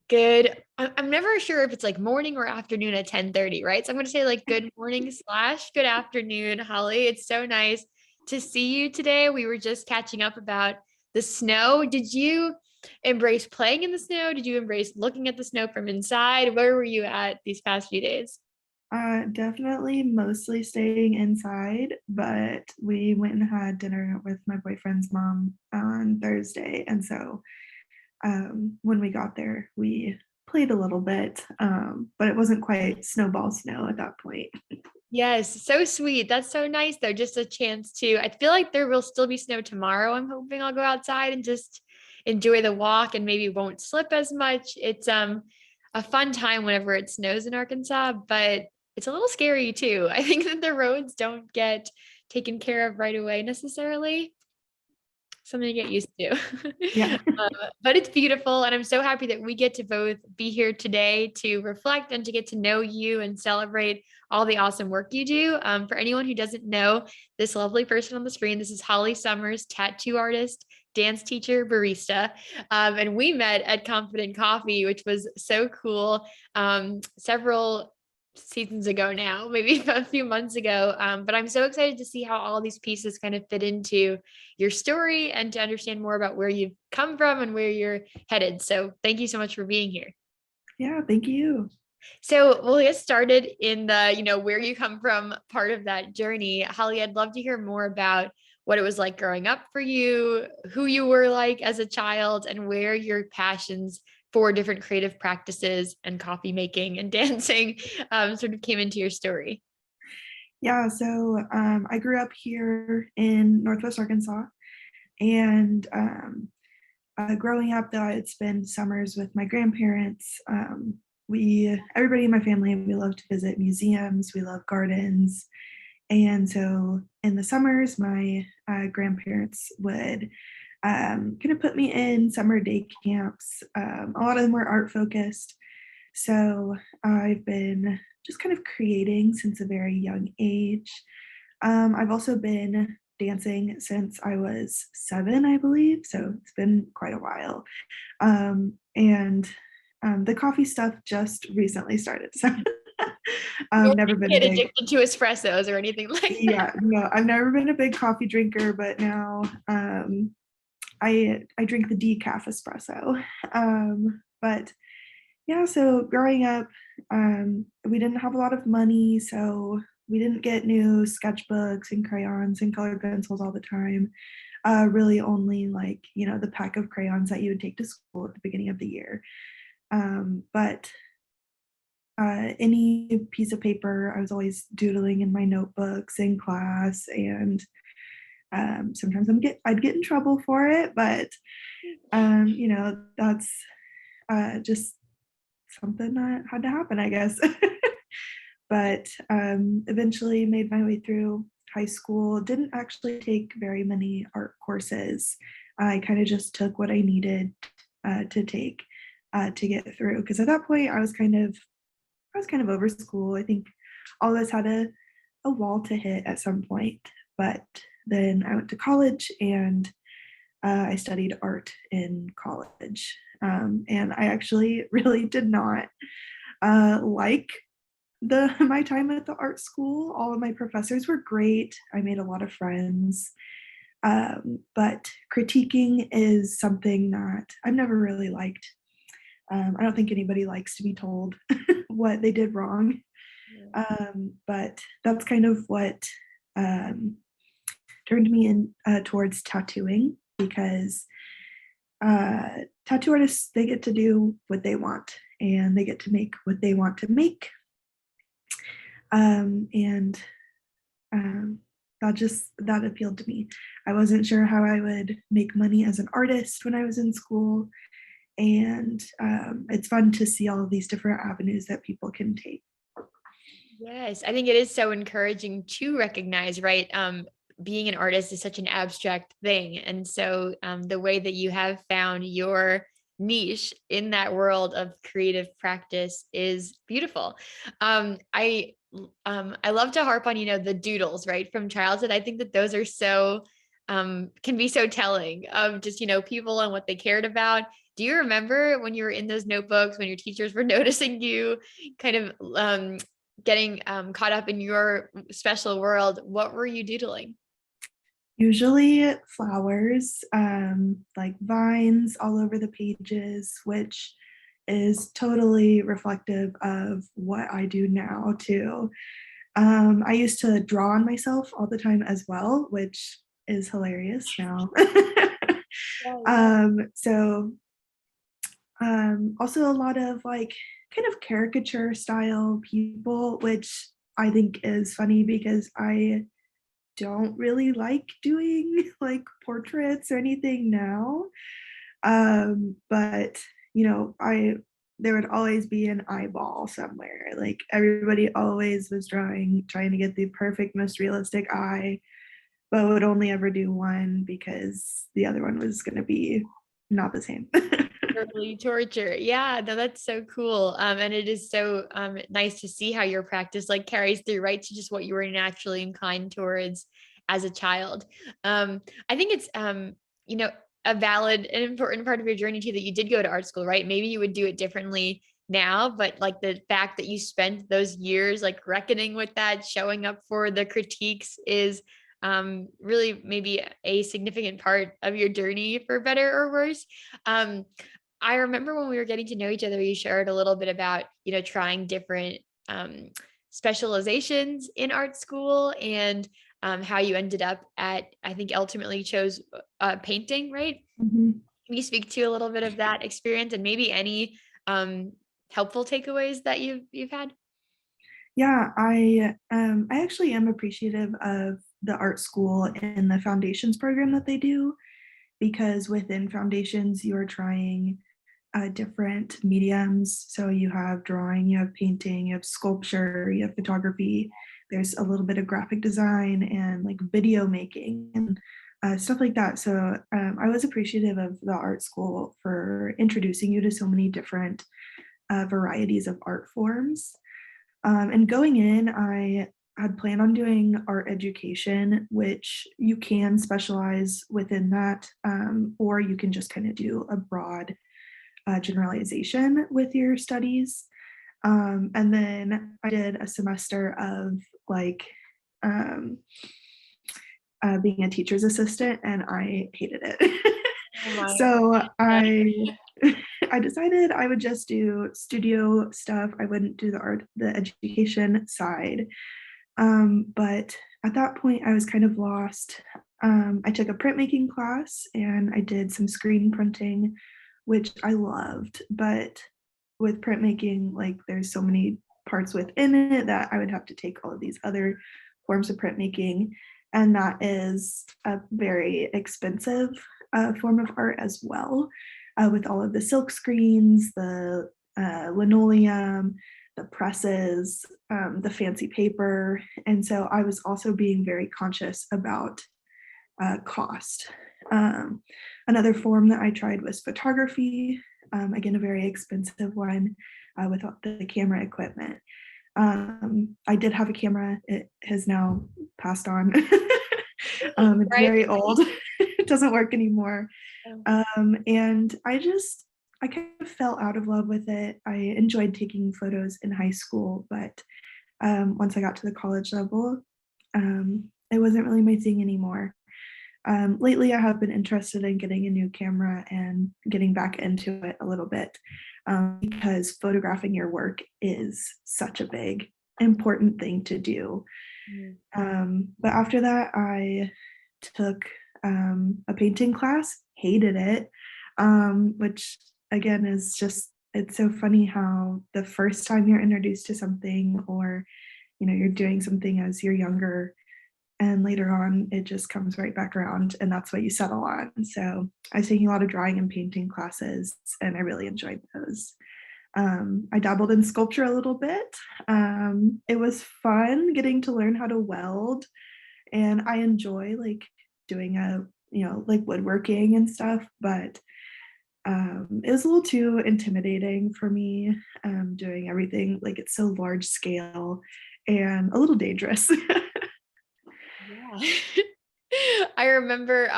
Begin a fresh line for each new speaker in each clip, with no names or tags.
Good. I'm never sure if it's like morning or afternoon at 10:30, right? So I'm going to say like good morning slash good afternoon, Holly. It's so nice to see you today. We were just catching up about the snow. Did you embrace playing in the snow? Did you embrace looking at the snow from inside? Where were you at these past few days?
Definitely mostly staying inside, but we went and had dinner with my boyfriend's mom on Thursday. And so when we got there, we played a little bit, but it wasn't quite snowball snow at that point.
Yes, so sweet. That's so nice though. Just a chance to, I feel like there will still be snow tomorrow. I'm hoping I'll go outside and just enjoy the walk and maybe won't slip as much. It's a fun time whenever it snows in Arkansas, but it's a little scary too. I think that the roads don't get taken care of right away necessarily. Something to get used to.
Yeah.
But it's beautiful. And I'm so happy that we get to both be here today to reflect and to get to know you and celebrate all the awesome work you do. For anyone who doesn't know this lovely person on the screen, this is Holly Summers, tattoo artist, dance teacher, barista. And we met at Confident Coffee, which was so cool. Several seasons ago now, maybe a few months ago. But I'm so excited to see how all these pieces kind of fit into your story and to understand more about where you've come from and where you're headed. So thank you so much for being here.
Yeah, thank you.
So we'll get started in the, where you come from part of that journey. Holly, I'd love to hear more about what it was like growing up for you, who you were like as a child, and where your passions for different creative practices and coffee making and dancing sort of came into your story.
Yeah, so I grew up here in Northwest Arkansas, and growing up, though, I had spent summers with my grandparents. Everybody in my family, we love to visit museums, we love gardens. And so in the summers, my grandparents would kind of put me in summer day camps. A lot of them were art focused. So I've been just kind of creating since a very young age. I've also been dancing since I was 7, I believe. So it's been quite a while. And the coffee stuff just recently started. So
You
I've never been a
get
big,
addicted to espressos or anything like that.
yeah, no, I've never been a big coffee drinker, but now I drink the decaf espresso. But yeah, so growing up, we didn't have a lot of money, so we didn't get new sketchbooks and crayons and colored pencils all the time. Really only like, the pack of crayons that you would take to school at the beginning of the year. But any piece of paper, I was always doodling in my notebooks in class, and sometimes I'd get in trouble for it, but that's just something that had to happen, I guess. But eventually made my way through high school. Didn't actually take very many art courses. I kind of just took what I needed to take to get through. Because at that point, I was kind of over school. I think all of us had a wall to hit at some point. But then I went to college, and I studied art in college. And I actually really did not like my time at the art school. All of my professors were great. I made a lot of friends. But critiquing is something that I've never really liked. I don't think anybody likes to be told what they did wrong. But that's kind of what um, turned me in towards tattooing, because tattoo artists, they get to do what they want, and they get to make what they want to make. And that appealed to me. I wasn't sure how I would make money as an artist when I was in school, and it's fun to see all of these different avenues that people can take.
Yes, I think it is so encouraging to recognize, right? Being an artist is such an abstract thing. And so the way that you have found your niche in that world of creative practice is beautiful. I love to harp on, the doodles, right, from childhood. I think that those are so can be so telling of just, people and what they cared about. Do you remember when you were in those notebooks, when your teachers were noticing you kind of getting caught up in your special world? What were you doodling?
Usually flowers, like vines all over the pages, which is totally reflective of what I do now too. I used to draw on myself all the time as well, which is hilarious now.
Yeah, yeah.
So also a lot of like kind of caricature style people, which I think is funny because I don't really like doing like portraits or anything now. But I there would always be an eyeball somewhere. Like everybody always was trying to get the perfect, most realistic eye, but would only ever do one because the other one was gonna be not the same.
Early torture. Yeah, no, that's so cool. And it is so nice to see how your practice like carries through right to just what you were naturally inclined towards as a child. I think it's you know, a valid and important part of your journey too that you did go to art school, right? Maybe you would do it differently now, but like the fact that you spent those years like reckoning with that, showing up for the critiques is really maybe a significant part of your journey for better or worse. Um, I remember when we were getting to know each other, you shared a little bit about, trying different specializations in art school and how you ended up at, I think ultimately chose painting, right?
Mhm.
Can you speak to a little bit of that experience and maybe any helpful takeaways that you've had?
Yeah, I actually am appreciative of the art school and the foundations program that they do because within foundations you are trying different mediums. So you have drawing, you have painting, you have sculpture, you have photography. There's a little bit of graphic design and like video making and stuff like that. So I was appreciative of the art school for introducing you to so many different varieties of art forms. And going in, I had planned on doing art education, which you can specialize within that, or you can just kind of do a broad generalization with your studies. And then I did a semester of like um, being a teacher's assistant, and I hated it.
Oh my
So
God.
I decided I would just do studio stuff. I wouldn't do the education side. But at that point, I was kind of lost. I took a printmaking class and I did some screen printing, which I loved. But with printmaking, like there's so many parts within it that I would have to take all of these other forms of printmaking. And that is a very expensive form of art as well, with all of the silk screens, the linoleum, the presses, the fancy paper. And so I was also being very conscious about cost. Um, Another form that I tried was photography, again, a very expensive one with all the camera equipment. I did have a camera, it has now passed on. It's
Right.
very old, it doesn't work anymore.
Oh,
And I kind of fell out of love with it. I enjoyed taking photos in high school, but once I got to the college level, it wasn't really my thing anymore. Lately, I have been interested in getting a new camera and getting back into it a little bit because photographing your work is such a big, important thing to do.
mm.
But after that, I took a painting class, hated it, which again is just, it's so funny how the first time you're introduced to something or you're doing something as you're younger and later on it just comes right back around and that's what you settle on. So I was taking a lot of drawing and painting classes and I really enjoyed those. I dabbled in sculpture a little bit. It was fun getting to learn how to weld, and I enjoy like doing like woodworking and stuff, but it was a little too intimidating for me, doing everything like it's so large scale and a little dangerous.
Yeah. I remember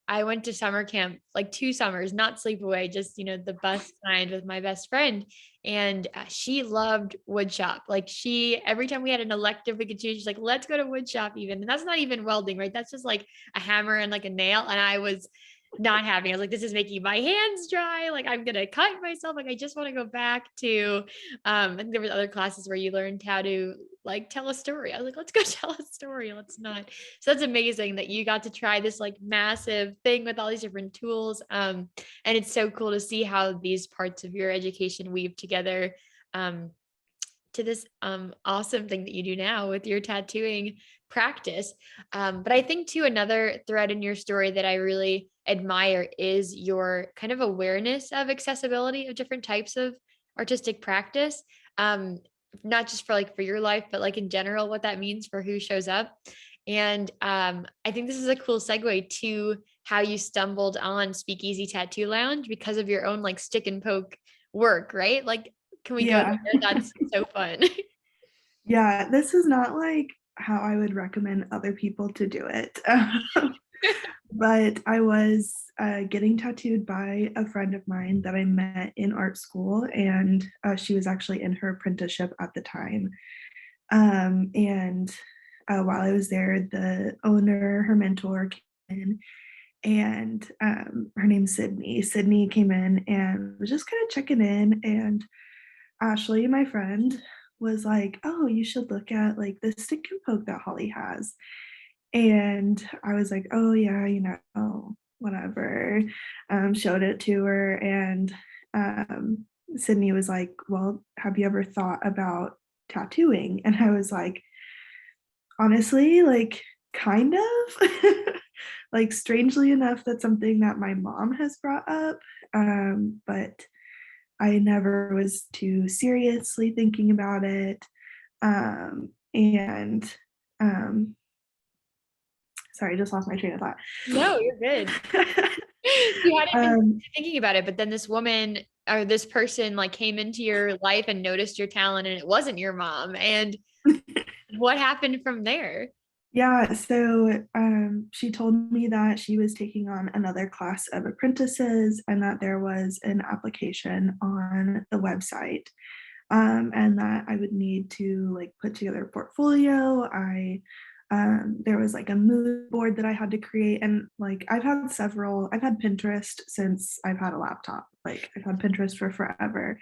I went to summer camp like 2 summers, not sleepaway, just the bus kind with my best friend. And she loved wood shop. Like she every time we had an elective we could choose, she's like, let's go to wood shop even. And that's not even welding, right? That's just like a hammer and like a nail. And I was not having. I was like, this is making my hands dry. Like I'm gonna cut myself. Like I just want to go back to I think there was other classes where you learned how to like tell a story. I was like, let's go tell a story. Let's not. So that's amazing that you got to try this like massive thing with all these different tools. And it's so cool to see how these parts of your education weave together. To this awesome thing that you do now with your tattooing practice. But I think too, another thread in your story that I really admire is your kind of awareness of accessibility of different types of artistic practice. Not just for like for your life, but like in general, what that means for who shows up. And I think this is a cool segue to how you stumbled on Speakeasy Tattoo Lounge because of your own like stick and poke work, right? Like, can we go
Yeah.
there? That's so fun.
Yeah, this is not like how I would recommend other people to do it. But I was getting tattooed by a friend of mine that I met in art school, and she was actually in her apprenticeship at the time. And while I was there, the owner, her mentor, came in, and her name's Sydney. Sydney came in and was just kind of checking in, and Ashley, my friend, was like, "Oh, you should look at like the stick and poke that Holly has." And I was like, "Oh yeah, whatever." Showed it to her, and Sydney was like, "Well, have you ever thought about tattooing?" And I was like, "Honestly, like kind of." Like strangely enough, that's something that my mom has brought up, but I never was too seriously thinking about it. And um, sorry, I just lost my train of thought.
No, you're good. You hadn't been
um,
thinking about it, but then this woman or this person like came into your life and noticed your talent and it wasn't your mom. And what happened from there?
yeah, so she told me that she was taking on another class of apprentices and that there was an application on the website, and that I would need to like put together a portfolio. There was like a mood board that I had to create, and like I've had Pinterest since I've had a laptop. Like I've had Pinterest for forever,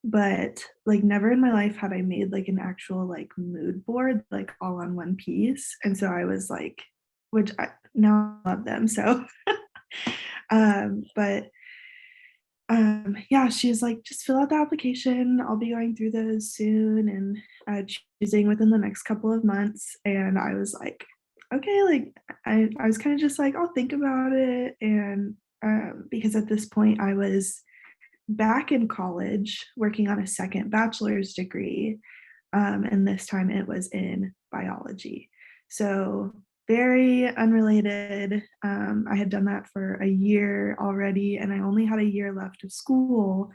but like never in my life had I made like an actual like mood board like all on one piece. And so I was like, which I now love them. So but yeah, she's like, just fill out the application. I'll be going through those soon and choosing within the next couple of months. And I was like, okay, like I was kind of just like, I'll think about it. And because at this point I was back in college working on a second bachelor's degree. And this time it was in biology. So very unrelated. I had done that for a year already, and I only had a year left of school.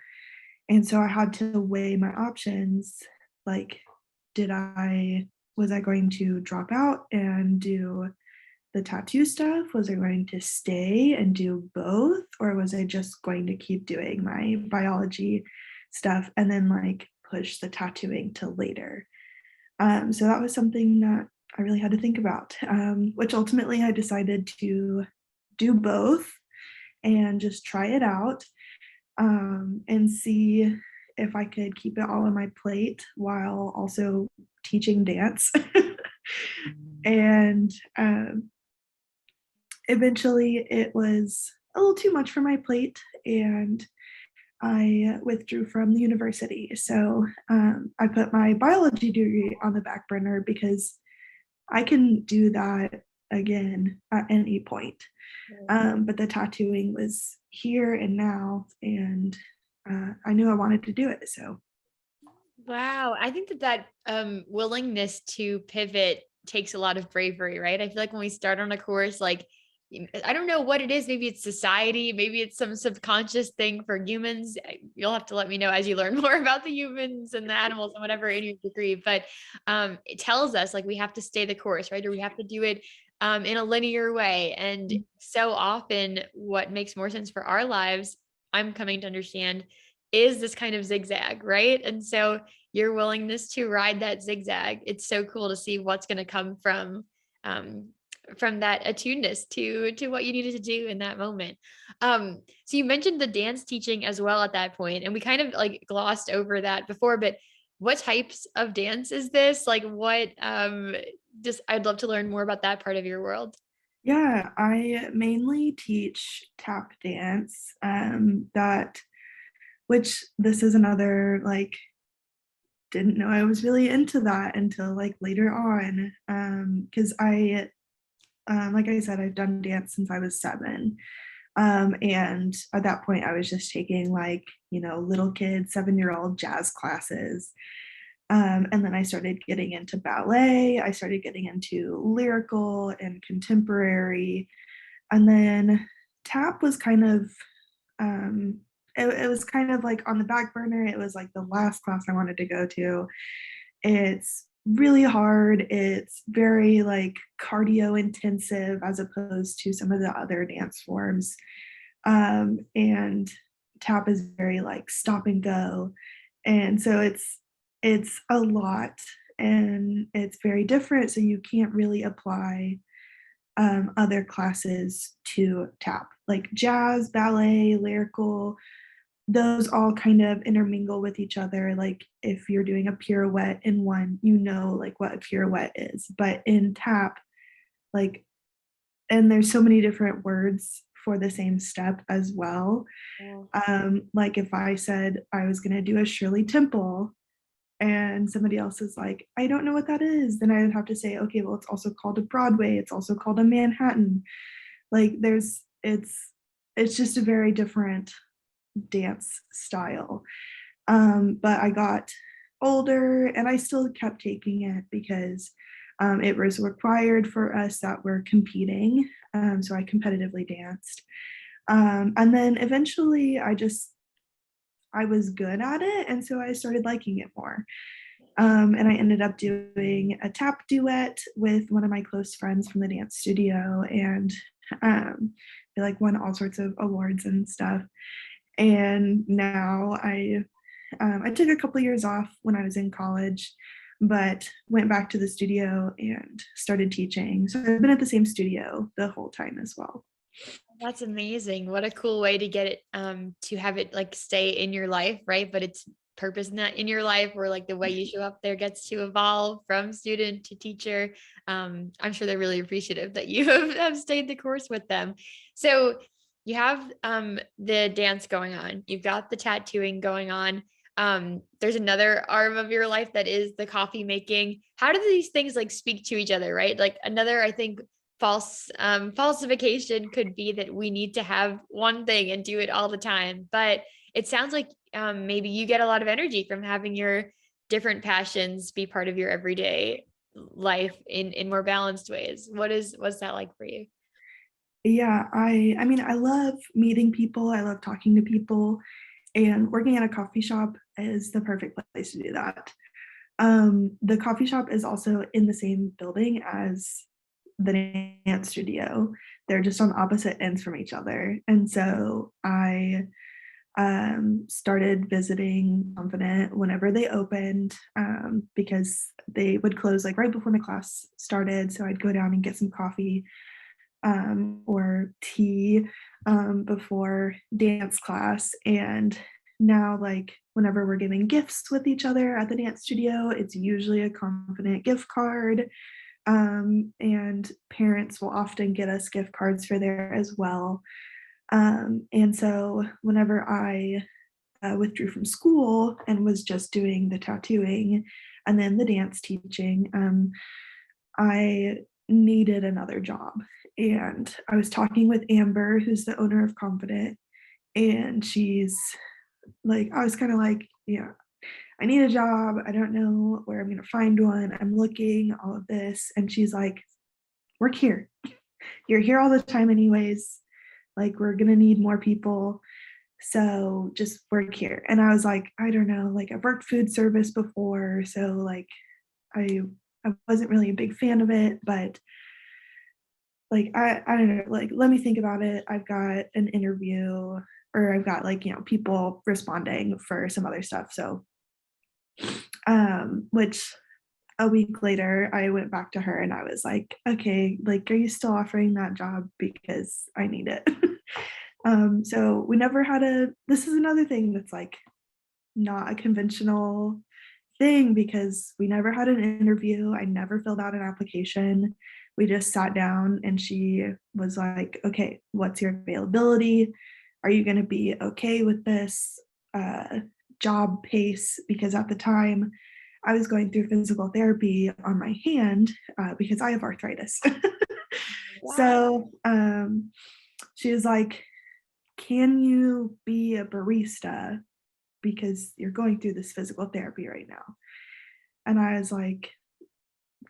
And so I had to weigh my options. Like, was I going to drop out and do the tattoo stuff? Was I going to stay and do both? Or was I just going to keep doing my biology stuff and then like push the tattooing till later? So that was something that I really had to think about, which ultimately I decided to do both and just try it out, and see if I could keep it all on my plate while also teaching dance. And eventually it was a little too much for my plate, and I withdrew from the university. So I put my biology degree on the back burner because I can do that again at any point. But the tattooing was here and now, and I knew I wanted to do it. So
Wow. I think that willingness to pivot takes a lot of bravery, right? I feel like when we start on a course, like I don't know what it is. Maybe it's society, maybe it's some subconscious thing for humans. You'll have to let me know as you learn more about the humans and the animals and whatever in your degree. But it tells us like we have to stay the course, right? Or we have to do it in a linear way. And so often what makes more sense for our lives, I'm coming to understand, is this kind of zigzag, right? And so your willingness to ride that zigzag, it's so cool to see what's going to come um, from that attuneness to what you needed to do in that moment. So you mentioned the dance teaching as well at that point, and we kind of like glossed over that before, but what types of dance is this? Like what, just I'd love to learn more about that part of your world.
Yeah, I mainly teach tap dance. That which this is another like didn't know I was really into that until like later on. Because I like I said, I've done dance since I was 7. And at that point, I was just taking like, little kid, 7-year-old jazz classes. And then I started getting into ballet. I started getting into lyrical and contemporary. And then tap was kind of, it was kind of like on the back burner. It was like the last class I wanted to go to. It's really hard. It's very like cardio intensive as opposed to some of the other dance forms. And tap is very like stop and go. And so it's a lot and it's very different. So you can't really apply other classes to tap, like jazz, ballet, lyrical, those all kind of intermingle with each other. Like if you're doing a pirouette in one, like what a pirouette is. But in tap, like, and there's so many different words for the same step as well.
Yeah.
Like if I said I was gonna do a Shirley Temple and somebody else is like, I don't know what that is, then I would have to say, okay, well, it's also called a Broadway, it's also called a Manhattan. Like it's just a very different dance style. But I got older and I still kept taking it because it was required for us that were competing. So I competitively danced. And then eventually I was good at it. And so I started liking it more. And I ended up doing a tap duet with one of my close friends from the dance studio. And we like won all sorts of awards and stuff. And now I took a couple years off when I was in college, but went back to the studio and started teaching. So I've been at the same studio the whole time as well.
That's amazing. What a cool way to get it, to have it like stay in your life, right? But it's purpose not in your life, where like the way you show up there gets to evolve from student to teacher. I'm sure they're really appreciative that you have stayed the course with them. So you have the dance going on, you've got the tattooing going on. There's another arm of your life that is the coffee making. How do these things like speak to each other, right? Like another, I think, falsification could be that we need to have one thing and do it all the time, but it sounds like maybe you get a lot of energy from having your different passions be part of your everyday life in more balanced ways. What's that like for you?
Yeah, I mean, I love meeting people. I love talking to people, and working at a coffee shop is the perfect place to do that. The coffee shop is also in the same building as the dance studio. They're just on opposite ends from each other. And so I started visiting Confident whenever they opened, because they would close like right before my class started. So I'd go down and get some coffee or tea before dance class. And now, like, whenever we're giving gifts with each other at the dance studio, it's usually a Confident gift card. And parents will often get us gift cards for there as well. And so, whenever I withdrew from school and was just doing the tattooing and then the dance teaching, I needed another job. And I was talking with Amber, who's the owner of Confident, and she's like, I was kind of like, yeah, I need a job. I don't know where I'm going to find one. I'm looking, all of this. And she's like, work here. You're here all the time, anyways. Like, we're going to need more people. So just work here. And I was like, I don't know. Like, I've worked food service before. So, like, I, I wasn't really a big fan of it, but like I don't know, like let me think about it. I've got an interview, or I've got like, people responding for some other stuff. So which a week later I went back to her and I was like, okay, like, are you still offering that job? Because I need it. So we never had this is another thing that's like not a conventional thing, because we never had an interview. I never filled out an application. We just sat down and she was like, okay, what's your availability? Are you going to be okay with this job pace? Because at the time, I was going through physical therapy on my hand because I have arthritis.
Wow.
So she was like, can you be a barista? Because you're going through this physical therapy right now. And I was like,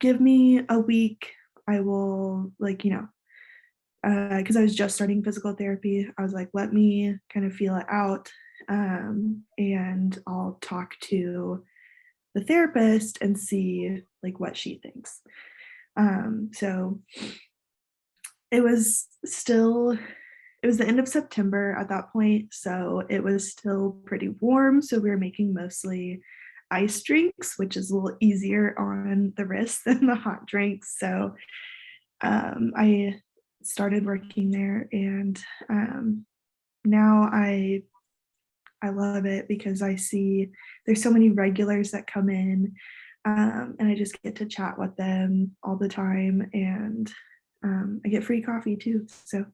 give me a week. I will, like, because I was just starting physical therapy. I was like, let me kind of feel it out. And I'll talk to the therapist and see like what she thinks. So it was still, it was the end of September at that point. So it was still pretty warm. So we were making mostly ice drinks, which is a little easier on the wrist than the hot drinks. So I started working there, and now I love it because I see there's so many regulars that come in, and I just get to chat with them all the time, and I get free coffee too. So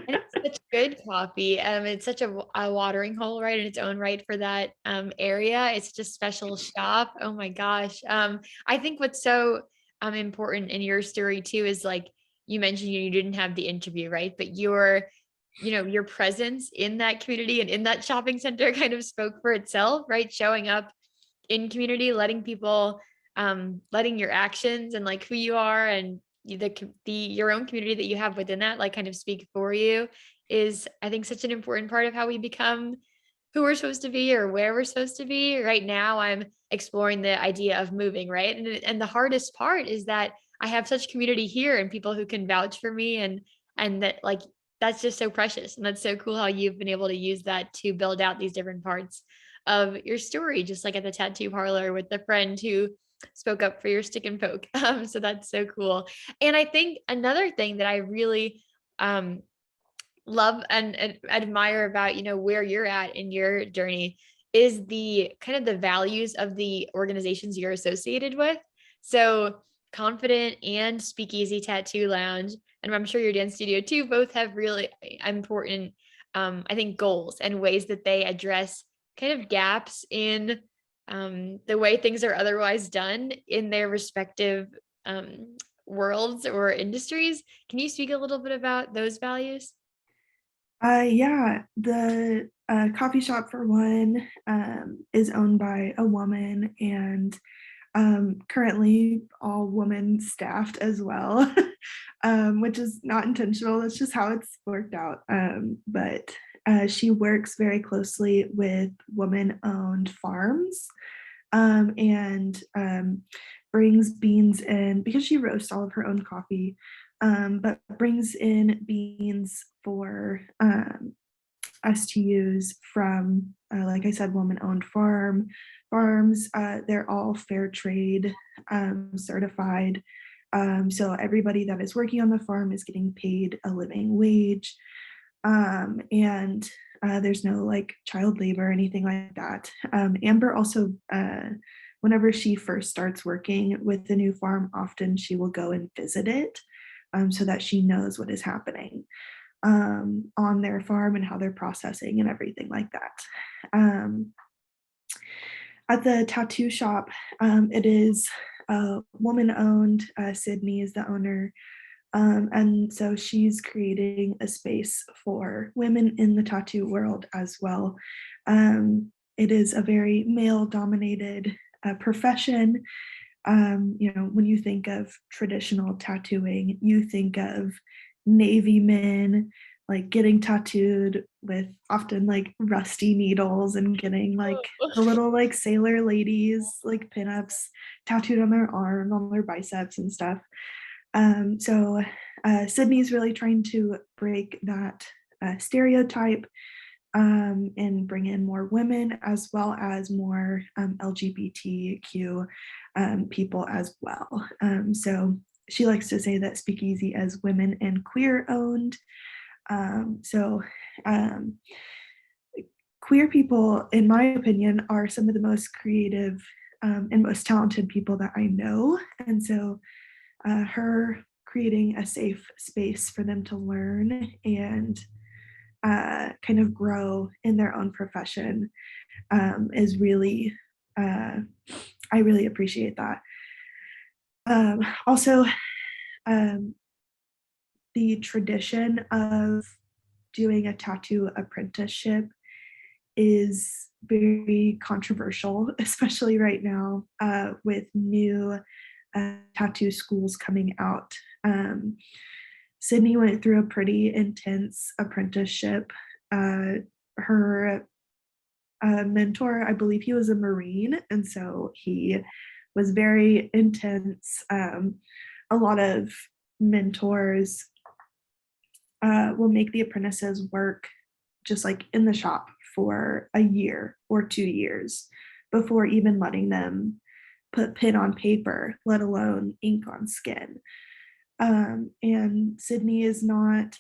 And it's such good coffee. It's such a watering hole, right, in its own right for that area. It's just a special shop. Oh my gosh. I think what's so important in your story too is like you mentioned you didn't have the interview, right? But your presence in that community and in that shopping center kind of spoke for itself, right? Showing up in community, letting people, letting your actions and like who you are and your own community that you have within that like kind of speak for you is I think such an important part of how we become who we're supposed to be or where we're supposed to be. Right now, I'm exploring the idea of moving, right? And the hardest part is that I have such community here and people who can vouch for me and that like that's just so precious. And that's so cool how you've been able to use that to build out these different parts of your story, just like at the tattoo parlor with the friend who spoke up for your stick and poke. So that's so cool. And I think another thing that I really um love and admire about where you're at in your journey is the kind of the values of the organizations you're associated with. So Confident and Speakeasy Tattoo Lounge, and I'm sure your dance studio too, both have really important I think goals and ways that they address kind of gaps in the way things are otherwise done in their respective um, worlds or industries. Can you speak a little bit about those values?
yeah, the coffee shop for one is owned by a woman, and currently all woman staffed as well, which is not intentional. That's just how it's worked out. But she works very closely with woman owned farms, and brings beans in because she roasts all of her own coffee, but brings in beans for us to use from, like I said, woman-owned farms. They're all fair trade certified. So everybody that is working on the farm is getting paid a living wage, and there's no like child labor or anything like that. Amber also, whenever she first starts working with the new farm, often she will go and visit it, so that she knows what is happening on their farm and how they're processing and everything like that. At the tattoo shop, it is woman owned. Sydney is the owner. And so she's creating a space for women in the tattoo world as well. It is a very male dominated profession. When you think of traditional tattooing, you think of Navy men like getting tattooed with often like rusty needles and getting like the little like sailor ladies like pinups tattooed on their arms, on their biceps and stuff. So Sydney's really trying to break that stereotype and bring in more women as well as more LGBTQ people as well. So she likes to say that Speakeasy is women and queer owned. So queer people, in my opinion, are some of the most creative and most talented people that I know. And so her creating a safe space for them to learn and kind of grow in their own profession is really, I really appreciate that. Also, the tradition of doing a tattoo apprenticeship is very controversial, especially right now with new tattoo schools coming out. Sydney went through a pretty intense apprenticeship. Her mentor, I believe he was a Marine, and so he was very intense. A lot of mentors will make the apprentices work just like in the shop for a year or 2 years before even letting them put pen on paper, let alone ink on skin. And Sydney is not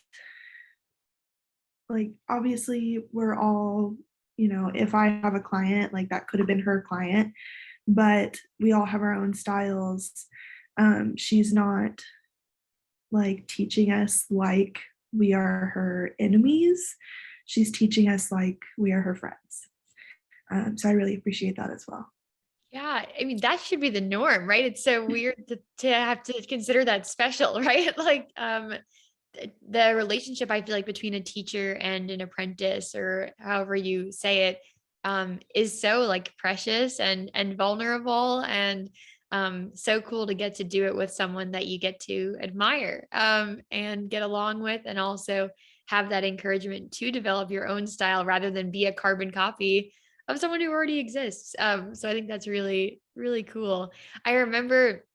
like, obviously, we're all, if I have a client, like that could have been her client, but we all have our own styles. She's not like teaching us like we are her enemies. She's teaching us like we are her friends. So I really appreciate that as well.
Yeah, I mean, that should be the norm, right? It's so weird to have to consider that special, right? Like, the relationship I feel like between a teacher and an apprentice, or however you say it, is so like precious and vulnerable, and so cool to get to do it with someone that you get to admire and get along with, and also have that encouragement to develop your own style rather than be a carbon copy of someone who already exists. So I think that's really, really cool. I remember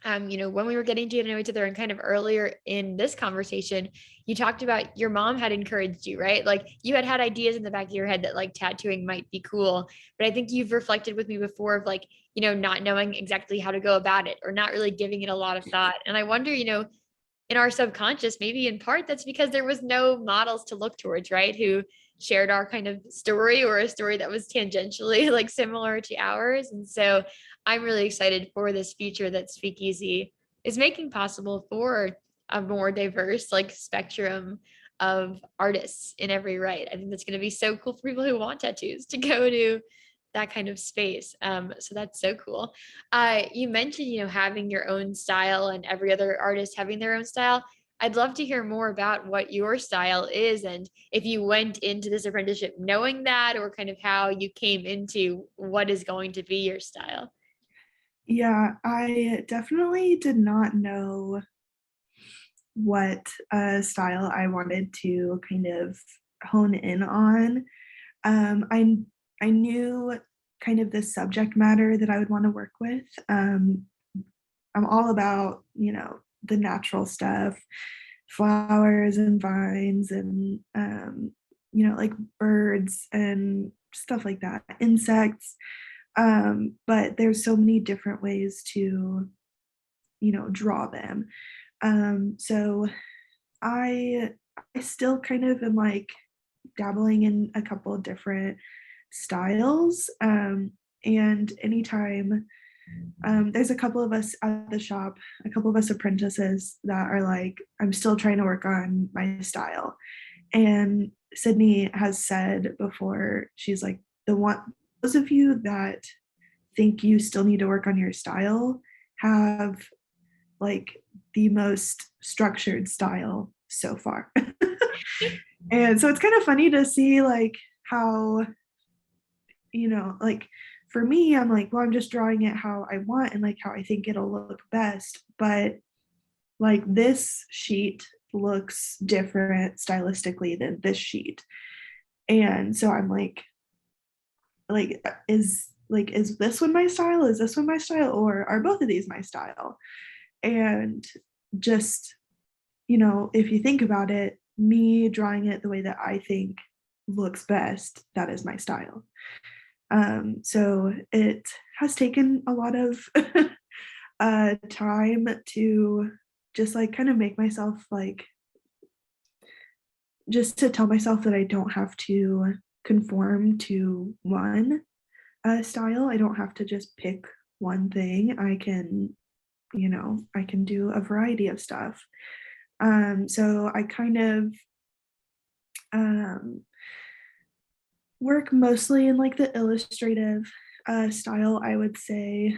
when we were getting to know each other and kind of earlier in this conversation, you talked about your mom had encouraged you, right? Like you had ideas in the back of your head that like tattooing might be cool. But I think you've reflected with me before of like, not knowing exactly how to go about it or not really giving it a lot of thought. And I wonder, in our subconscious, maybe in part that's because there was no models to look towards, right? Who shared our kind of story, or a story that was tangentially like similar to ours. And so I'm really excited for this future that Speakeasy is making possible for a more diverse like spectrum of artists in every right. I think that's going to be so cool for people who want tattoos to go to that kind of space. So that's so cool. You mentioned, having your own style and every other artist having their own style. I'd love to hear more about what your style is, and if you went into this apprenticeship knowing that, or kind of how you came into what is going to be your style.
Yeah, I definitely did not know what style I wanted to kind of hone in on. I knew kind of the subject matter that I would want to work with. I'm all about, the natural stuff, flowers and vines and, like birds and stuff like that, insects. But there's so many different ways to, draw them. So I I still kind of am like dabbling in a couple of different styles. And anytime there's a couple of us at the shop, a couple of us apprentices that are like, I'm still trying to work on my style. And Sydney has said before, she's like, those of you that think you still need to work on your style have like the most structured style so far. And so it's kind of funny to see like how, like for me, I'm like, well, I'm just drawing it how I want and like how I think it'll look best. But like this sheet looks different stylistically than this sheet. And so I'm is this one my style? Is this one my style? Or are both of these my style? And just, you know, if you think about it, me drawing it the way that I think looks best, that is my style. So it has taken a lot of time to just like kind of make myself like, just to tell myself that I don't have to conform to one style. I don't have to just pick one thing. I can, you know, I can do a variety of stuff. So I kind of um, work mostly in like the illustrative style, I would say,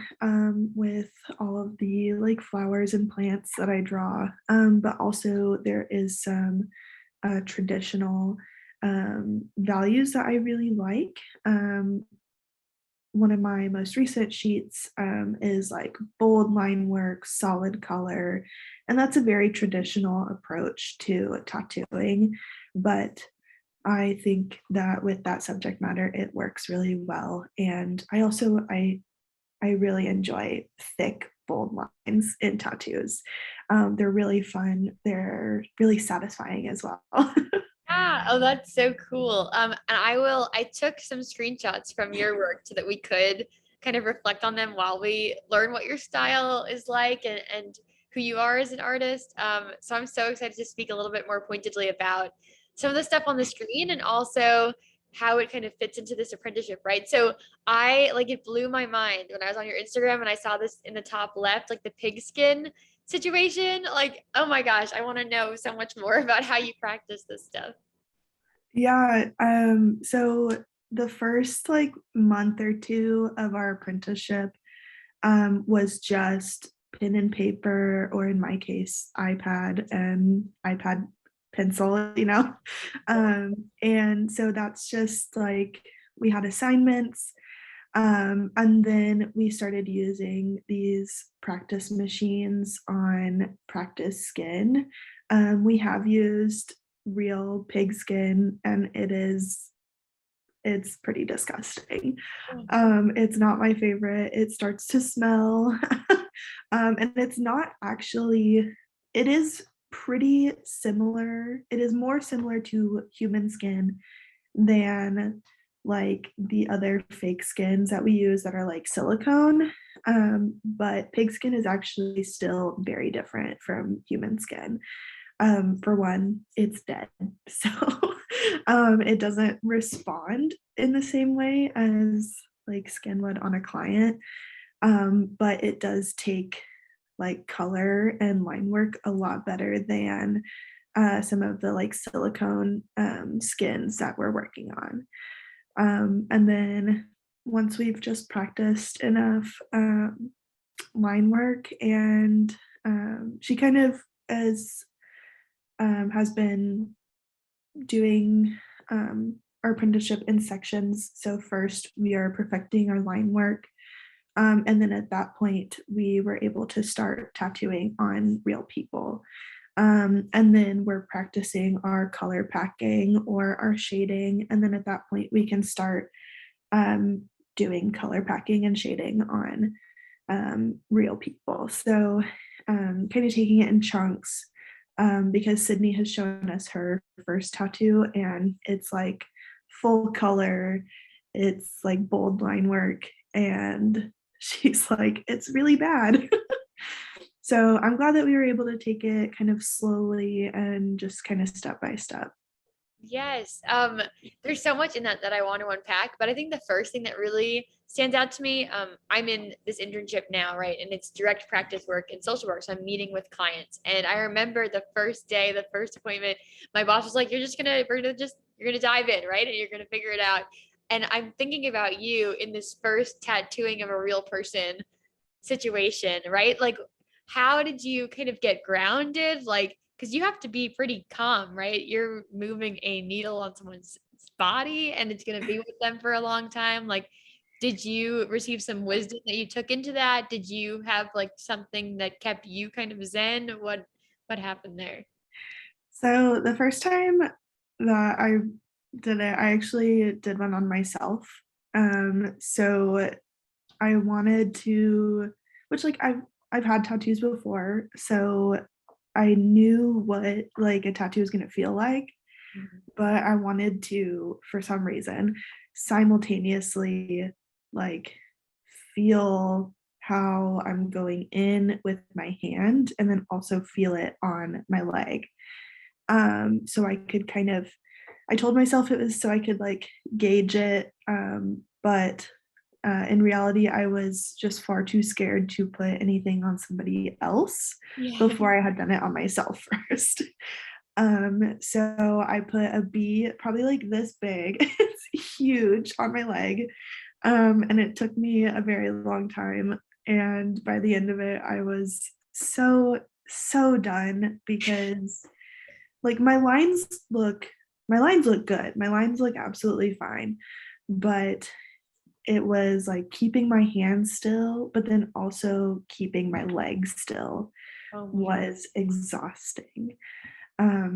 with all of the like flowers and plants that I draw. But also there is some traditional values that I really like. One of my most recent sheets is like bold line work, solid color, and that's a very traditional approach to tattooing. But I think that with that subject matter, it works really well. And I really enjoy thick, bold lines in tattoos. They're really fun. They're really satisfying as well.
Yeah. Oh, that's so cool. And I took some screenshots from your work so that we could kind of reflect on them while we learn what your style is like and who you are as an artist. So I'm so excited to speak a little bit more pointedly about some of the stuff on the screen and also how it kind of fits into this apprenticeship, right? So I like it blew my mind when I was on your Instagram and I saw this in the top left, like the pigskin situation. Like, oh my gosh, I want to know so much more about how you practice this stuff.
Yeah, so the first like month or two of our apprenticeship was just pen and paper, or in my case, iPad and iPad pencil, you know. And so that's just like we had assignments, and then we started using these practice machines on practice skin. We have used real pig skin, and it's pretty disgusting. It's not my favorite. It starts to smell. And it's not actually, it is pretty similar. It is more similar to human skin than like the other fake skins that we use that are like silicone. But pig skin is actually still very different from human skin. For one, it's dead. So it doesn't respond in the same way as like skin would on a client. But it does take like color and line work a lot better than some of the like silicone skins that we're working on. And then once we've just practiced enough line work, and she kind of as has been doing our apprenticeship in sections. So first we are perfecting our line work. And then at that point, we were able to start tattooing on real people. And then we're practicing our color packing or our shading. And then at that point, we can start doing color packing and shading on real people. So kind of taking it in chunks, because Sydney has shown us her first tattoo, and it's like full color, it's like bold line work, and she's like, it's really bad. So I'm glad that we were able to take it kind of slowly and just kind of step by step.
Yes. There's so much in that that I want to unpack, but I think the first thing that really stands out to me, I'm in this internship now, right? And it's direct practice work and social work. So I'm meeting with clients. And I remember the first day, the first appointment, my boss was like, you're gonna dive in, right? And you're gonna figure it out. And I'm thinking about you in this first tattooing of a real person situation, right? Like, how did you kind of get grounded? Like, because you have to be pretty calm, right? You're moving a needle on someone's body and it's going to be with them for a long time. Like, did you receive some wisdom that you took into that? Did you have like something that kept you kind of zen? What happened there?
So the first time that I did it, I actually did one on myself. So I wanted to, which like I've had tattoos before, so I knew what like a tattoo was going to feel like,
Mhm.
but I wanted to, for some reason, simultaneously like feel how I'm going in with my hand and then also feel it on my leg. So I could kind of, I told myself it was so I could like gauge it, but in reality, I was just far too scared to put anything on somebody else
Yeah.
before I had done it on myself first. So I put a bee probably like this big, it's huge on my leg. And it took me a very long time. And by the end of it, I was so done because like my lines look good. My lines look absolutely fine. But it was like keeping my hands still, but then also keeping my legs still
Oh my.
was exhausting.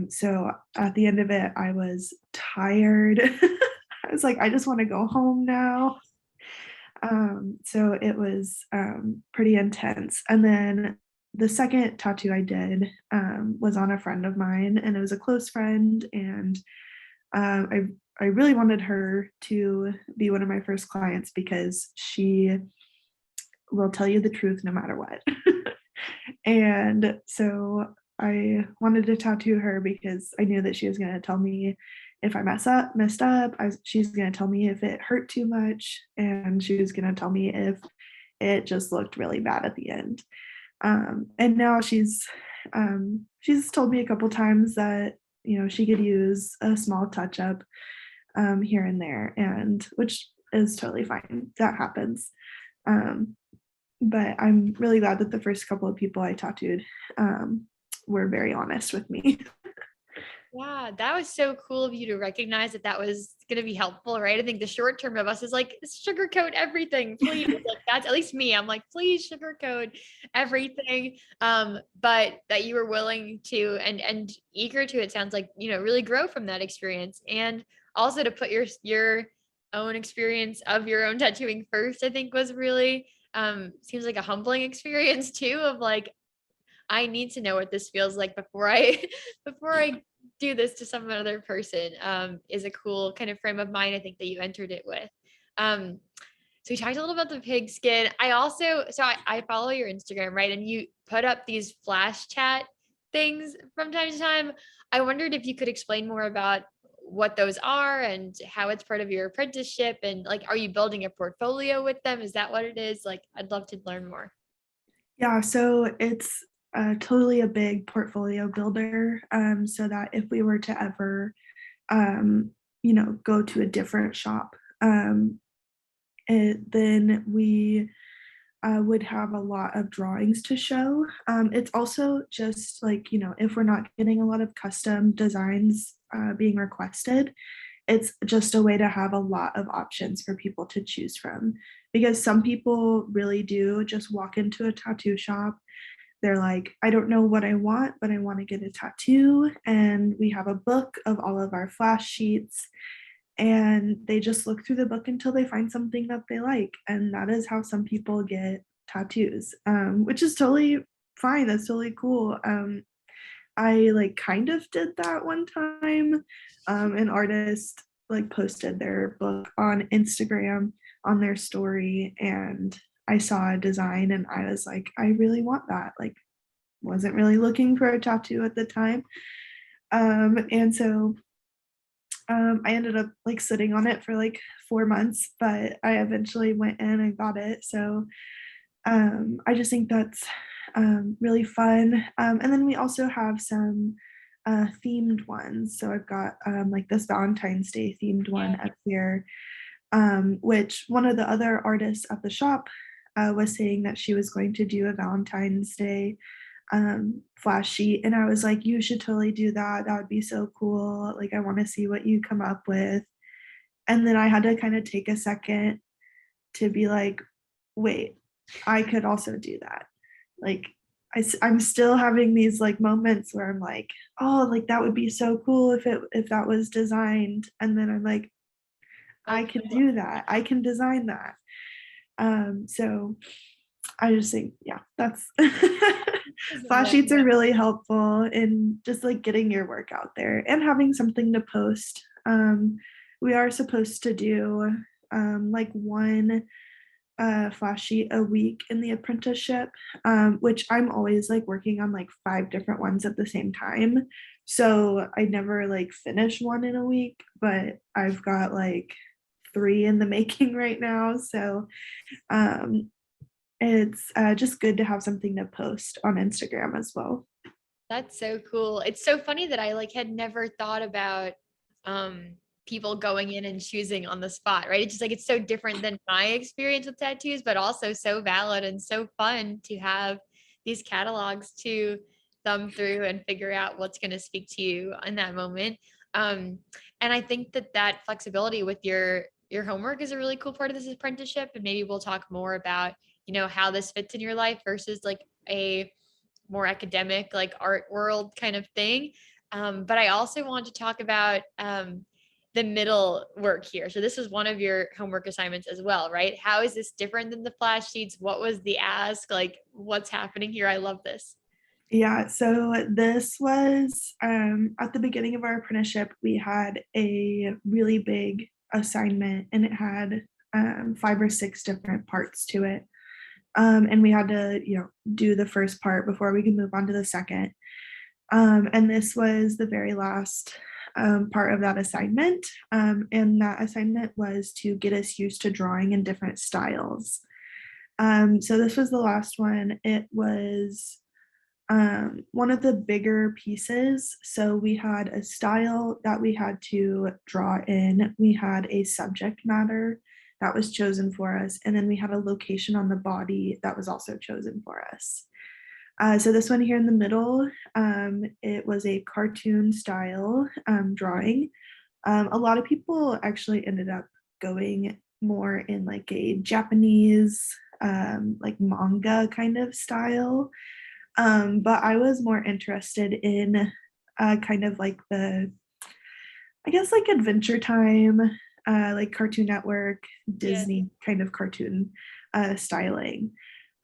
So at the end of it, I was tired. I was like, I just want to go home now. So it was pretty intense. And then the second tattoo I did was on a friend of mine, and it was a close friend. And I really wanted her to be one of my first clients because she will tell you the truth no matter what. And so I wanted to tattoo her because I knew that she was going to tell me if I messed up. She's going to tell me if it hurt too much, and she was going to tell me if it just looked really bad at the end. And now she's told me a couple times that she could use a small touch up here and there, and which is totally fine. That happens. Um, but I'm really glad that the first couple of people I tattooed were very honest with me.
Yeah, that was so cool of you to recognize that that was going to be helpful, right? I think the short term of us is like, sugarcoat everything, please. Like that's at least me. I'm like, please sugarcoat everything. But that you were willing to and eager to, it sounds like, really grow from that experience, and also to put your own experience of your own tattooing first, I think was really seems like a humbling experience too, of like, I need to know what this feels like before I before I do this to some other person, is a cool kind of frame of mind, I think, that you entered it with. Um, so we talked a little about the pig skin. I also, I follow your Instagram, right? And you put up these flash chat things from time to time. I wondered if you could explain more about what those are and how it's part of your apprenticeship. And like, are you building a portfolio with them? Is that what it is? Like, I'd love to learn more.
Yeah, so it's totally a big portfolio builder, so that if we were to ever, um, go to a different shop, then we would have a lot of drawings to show. It's also just like, if we're not getting a lot of custom designs being requested, it's just a way to have a lot of options for people to choose from. Because some people really do just walk into a tattoo shop. They're like, I don't know what I want, but I want to get a tattoo. And we have a book of all of our flash sheets, and they just look through the book until they find something that they like. And that is how some people get tattoos, which is totally fine. That's totally cool. I like kind of did that one time. An artist like posted their book on Instagram on their story, and I saw a design and I was like, I really want that. Like, wasn't really looking for a tattoo at the time. And so I ended up like sitting on it for like 4 months, but I eventually went in and got it. So I just think that's really fun. And then we also have some themed ones. So I've got like this Valentine's Day themed one up here, which one of the other artists at the shop was saying that she was going to do a Valentine's Day flash sheet. And I was like, you should totally do that. That would be so cool. Like, I want to see what you come up with. And then I had to kind of take a second to be like, wait, I could also do that. Like, I'm still having these like moments where I'm like, oh, like that would be so cool if that was designed. And then I'm like, I
Okay.
can do that. I can design that. So I just think, yeah, that's Flash
Love
sheets are
that.
really helpful in just like getting your work out there and having something to post. We are supposed to do like one flash sheet a week in the apprenticeship, which I'm always like working on like 5 different ones at the same time. So I never like finish one in a week, but I've got like 3 in the making right now. So um, it's just good to have something to post on Instagram as well.
That's so cool. It's so funny that I like had never thought about um people going in and choosing on the spot, right? It's just like it's so different than my experience with tattoos, but also so valid and so fun to have these catalogs to thumb through and figure out what's going to speak to you in that moment. Um and I think that that flexibility with your homework is a really cool part of this apprenticeship, and maybe we'll talk more about, how this fits in your life versus like a more academic, like art world kind of thing. But I also want to talk about the middle work here. So this is one of your homework assignments as well, right? How is this different than the flash sheets? What was the ask? Like, what's happening here? I love this.
Yeah, so this was at the beginning of our apprenticeship, we had a really big assignment and it had 5 or 6 different parts to it. And we had to, do the first part before we could move on to the second. And this was the very last part of that assignment. And that assignment was to get us used to drawing in different styles. So this was the last one. It was one of the bigger pieces. So we had a style that we had to draw in. We had a subject matter that was chosen for us. And then we had a location on the body that was also chosen for us. So this one here in the middle, it was a cartoon style drawing. A lot of people actually ended up going more in like a Japanese, like manga kind of style. But I was more interested in kind of like I guess like Adventure Time, like Cartoon Network,
Yeah.
Disney kind of cartoon styling.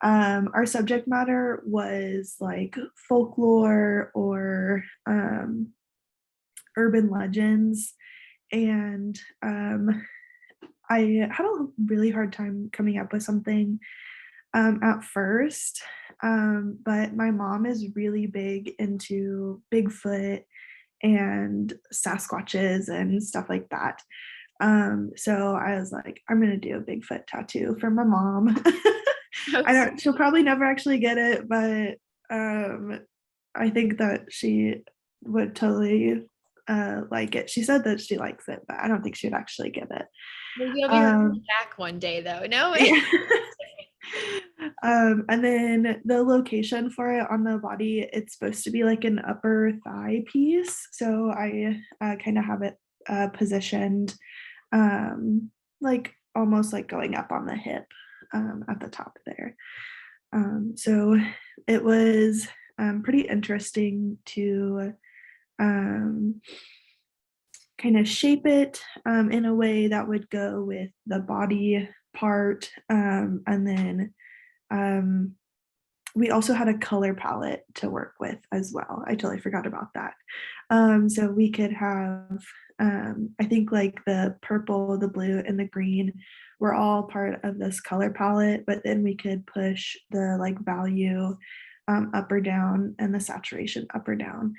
Our subject matter was like folklore or urban legends. And I had a really hard time coming up with something at first. But my mom is really big into Bigfoot and Sasquatches and stuff like that. So I was like, I'm gonna do a Bigfoot tattoo for my mom. I don't, she'll probably never actually get it, but I think that she would totally like it. She said that she likes it, but I don't think she'd actually get it.
Maybe I'll be her
Um,
back one day though. No.
yeah. And then the location for it on the body, it's supposed to be like an upper thigh piece. So I kind of have it positioned like almost like going up on the hip at the top there. So it was pretty interesting to um, kind of shape it in a way that would go with the body part. And then um, we also had a color palette to work with as well. I totally forgot about that. So we could have, I think like the purple, the blue, and the green were all part of this color palette, but then we could push the like value up or down and the saturation up or down.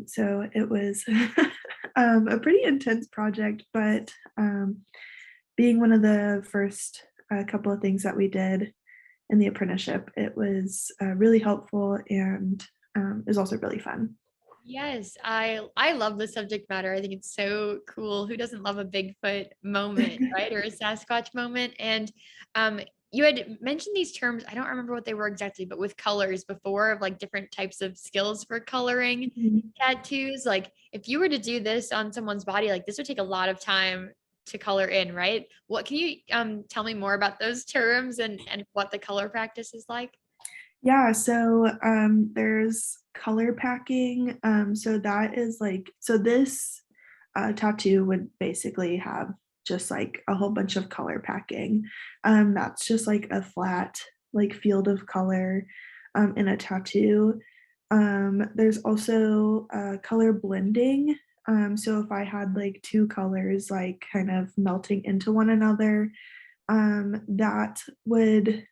So it was a pretty intense project, but being one of the first couple of things that we did in the apprenticeship, it was really helpful and is also really fun.
Yes, I love the subject matter. I think it's so cool. Who doesn't love a Bigfoot moment, right? Or a Sasquatch moment? And you had mentioned these terms. I don't remember what they were exactly, but with colors before, of like different types of skills for coloring
Mhm.
tattoos. Like if you were to do this on someone's body, like this would take a lot of time to color in, right? What can you tell me more about those terms and what the color practice is like?
Yeah, so there's color packing. So that is like, so this tattoo would basically have just like a whole bunch of color packing. That's just like a flat like field of color. in a tattoo. There's also color blending. So if I had like two colors like kind of melting into one another, that would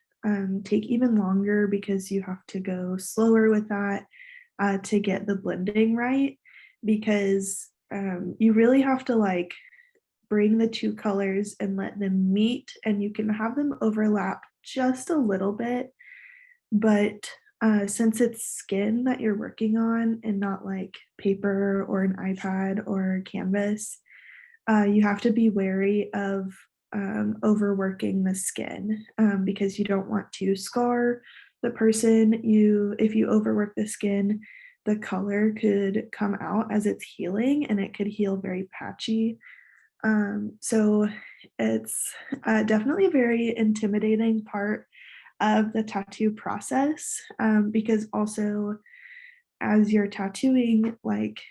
take even longer because you have to go slower with that to get the blending right. Because you really have to like bring the two colors and let them meet, and you can have them overlap just a little bit, but since it's skin that you're working on and not like paper or an iPad or canvas, you have to be wary of overworking the skin because you don't want to scar the person. If you overwork the skin, the color could come out as it's healing and it could heal very patchy. So it's definitely a very intimidating part of the tattoo process because also as you're tattooing, like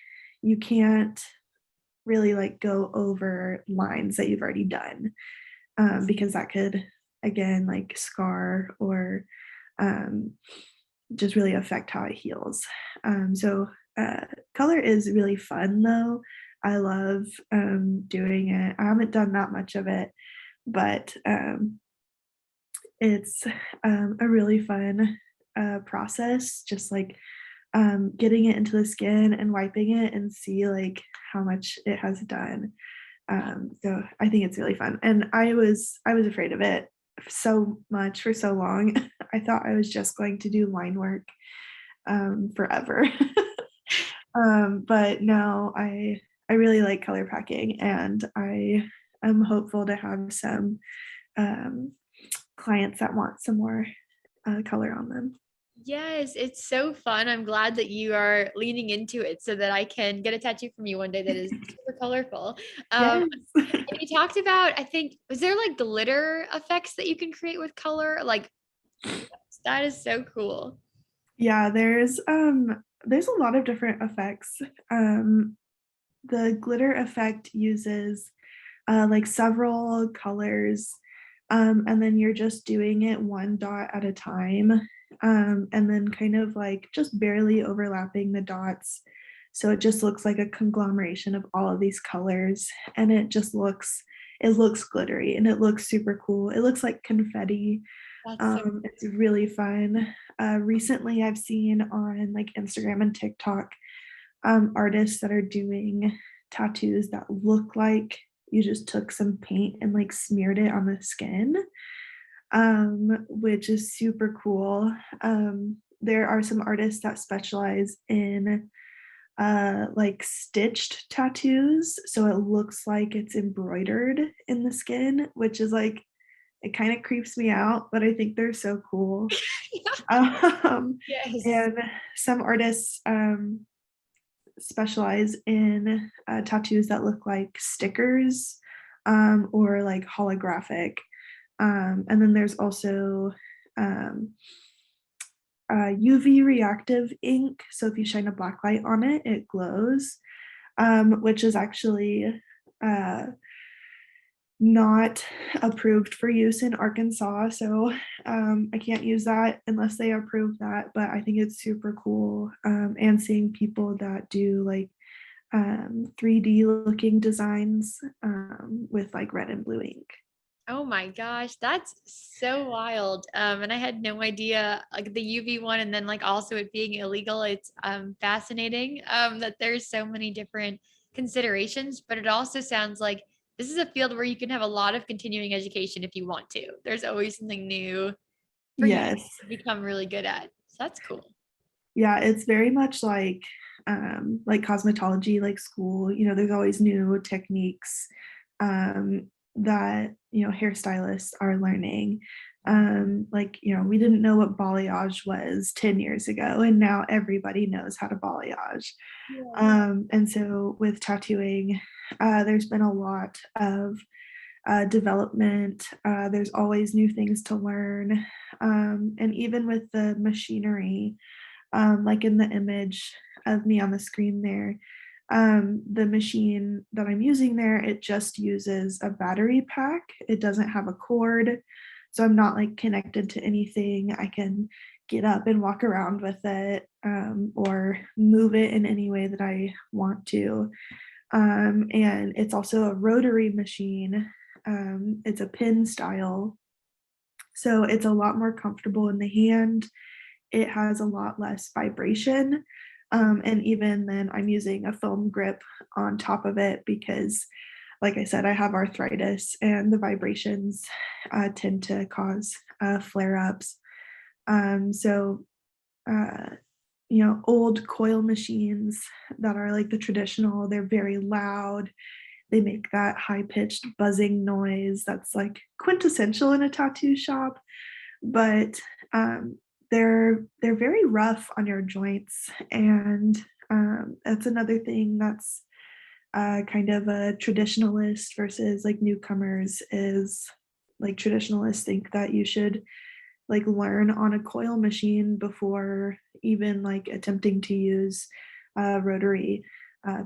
you can't really like go over lines that you've already done because that could again like scar or um, just really affect how it heals. So color is really fun though. I love doing it. I haven't done that much of it, but it's a really fun process, just like getting it into the skin and wiping it and see like how much it has done. So I think it's really fun. And I was afraid of it so much for so long. I thought I was just going to do line work forever. But no, I really like color packing, and I am hopeful to have some um, clients that want some more color on them.
Yes, it's so fun. I'm glad that you are leaning into it so that I can get a tattoo from you one day that is super colorful.
Yes.
And you talked about, I think, is there like glitter effects that you can create with color? Like, that is so cool.
Yeah, there's a lot of different effects. The glitter effect uses like several colors, and then you're just doing it one dot at a time, and then kind of like just barely overlapping the dots. So it just looks like a conglomeration of all of these colors, and it looks glittery and it looks super cool. It looks like confetti.
That's so
It's really fun. Recently, I've seen on like Instagram and TikTok artists that are doing tattoos that look like you just took some paint and like smeared it on the skin, which is super cool. There are some artists that specialize in like stitched tattoos, so it looks like it's embroidered in the skin, which is like it kind of creeps me out, but I think they're so cool. Um,
yes.
and some artists specialize in tattoos that look like stickers or like holographic. And then there's also um, UV reactive ink. So if you shine a black light on it, it glows, which is actually uh, not approved for use in Arkansas. So I can't use that unless they approve that. But I think it's super cool. And seeing people that do like 3D looking designs with like red and blue ink.
Oh my gosh, that's so wild. And I had no idea like the UV one and then like also it being illegal. It's fascinating that there's so many different considerations, but it also sounds like this is a field where you can have a lot of continuing education if you want to. There's always something new for you
Yes.
to become really good at. So that's cool.
Yeah, it's very much like cosmetology, like school. There's always new techniques that hairstylists are learning. Like we didn't know what balayage was 10 years ago, and now everybody knows how to balayage.
Yeah.
And so with tattooing, there's been a lot of development. There's always new things to learn. And even with the machinery, like in the image of me on the screen there, the machine that I'm using there, it just uses a battery pack. It doesn't have a cord. So I'm not like connected to anything. I can get up and walk around with it, or move it in any way that I want to. And it's also a rotary machine. It's a pin style, so it's a lot more comfortable in the hand. It has a lot less vibration. And even then, I'm using a foam grip on top of it because, like I said, I have arthritis and the vibrations tend to cause flare ups. So, uh, old coil machines that are like the traditional, they're very loud. They make that high pitched buzzing noise that's like quintessential in a tattoo shop, but they're very rough on your joints, and that's another thing that's kind of a traditionalist versus like newcomers is like traditionalists think that you should like learn on a coil machine before even like attempting to use a rotary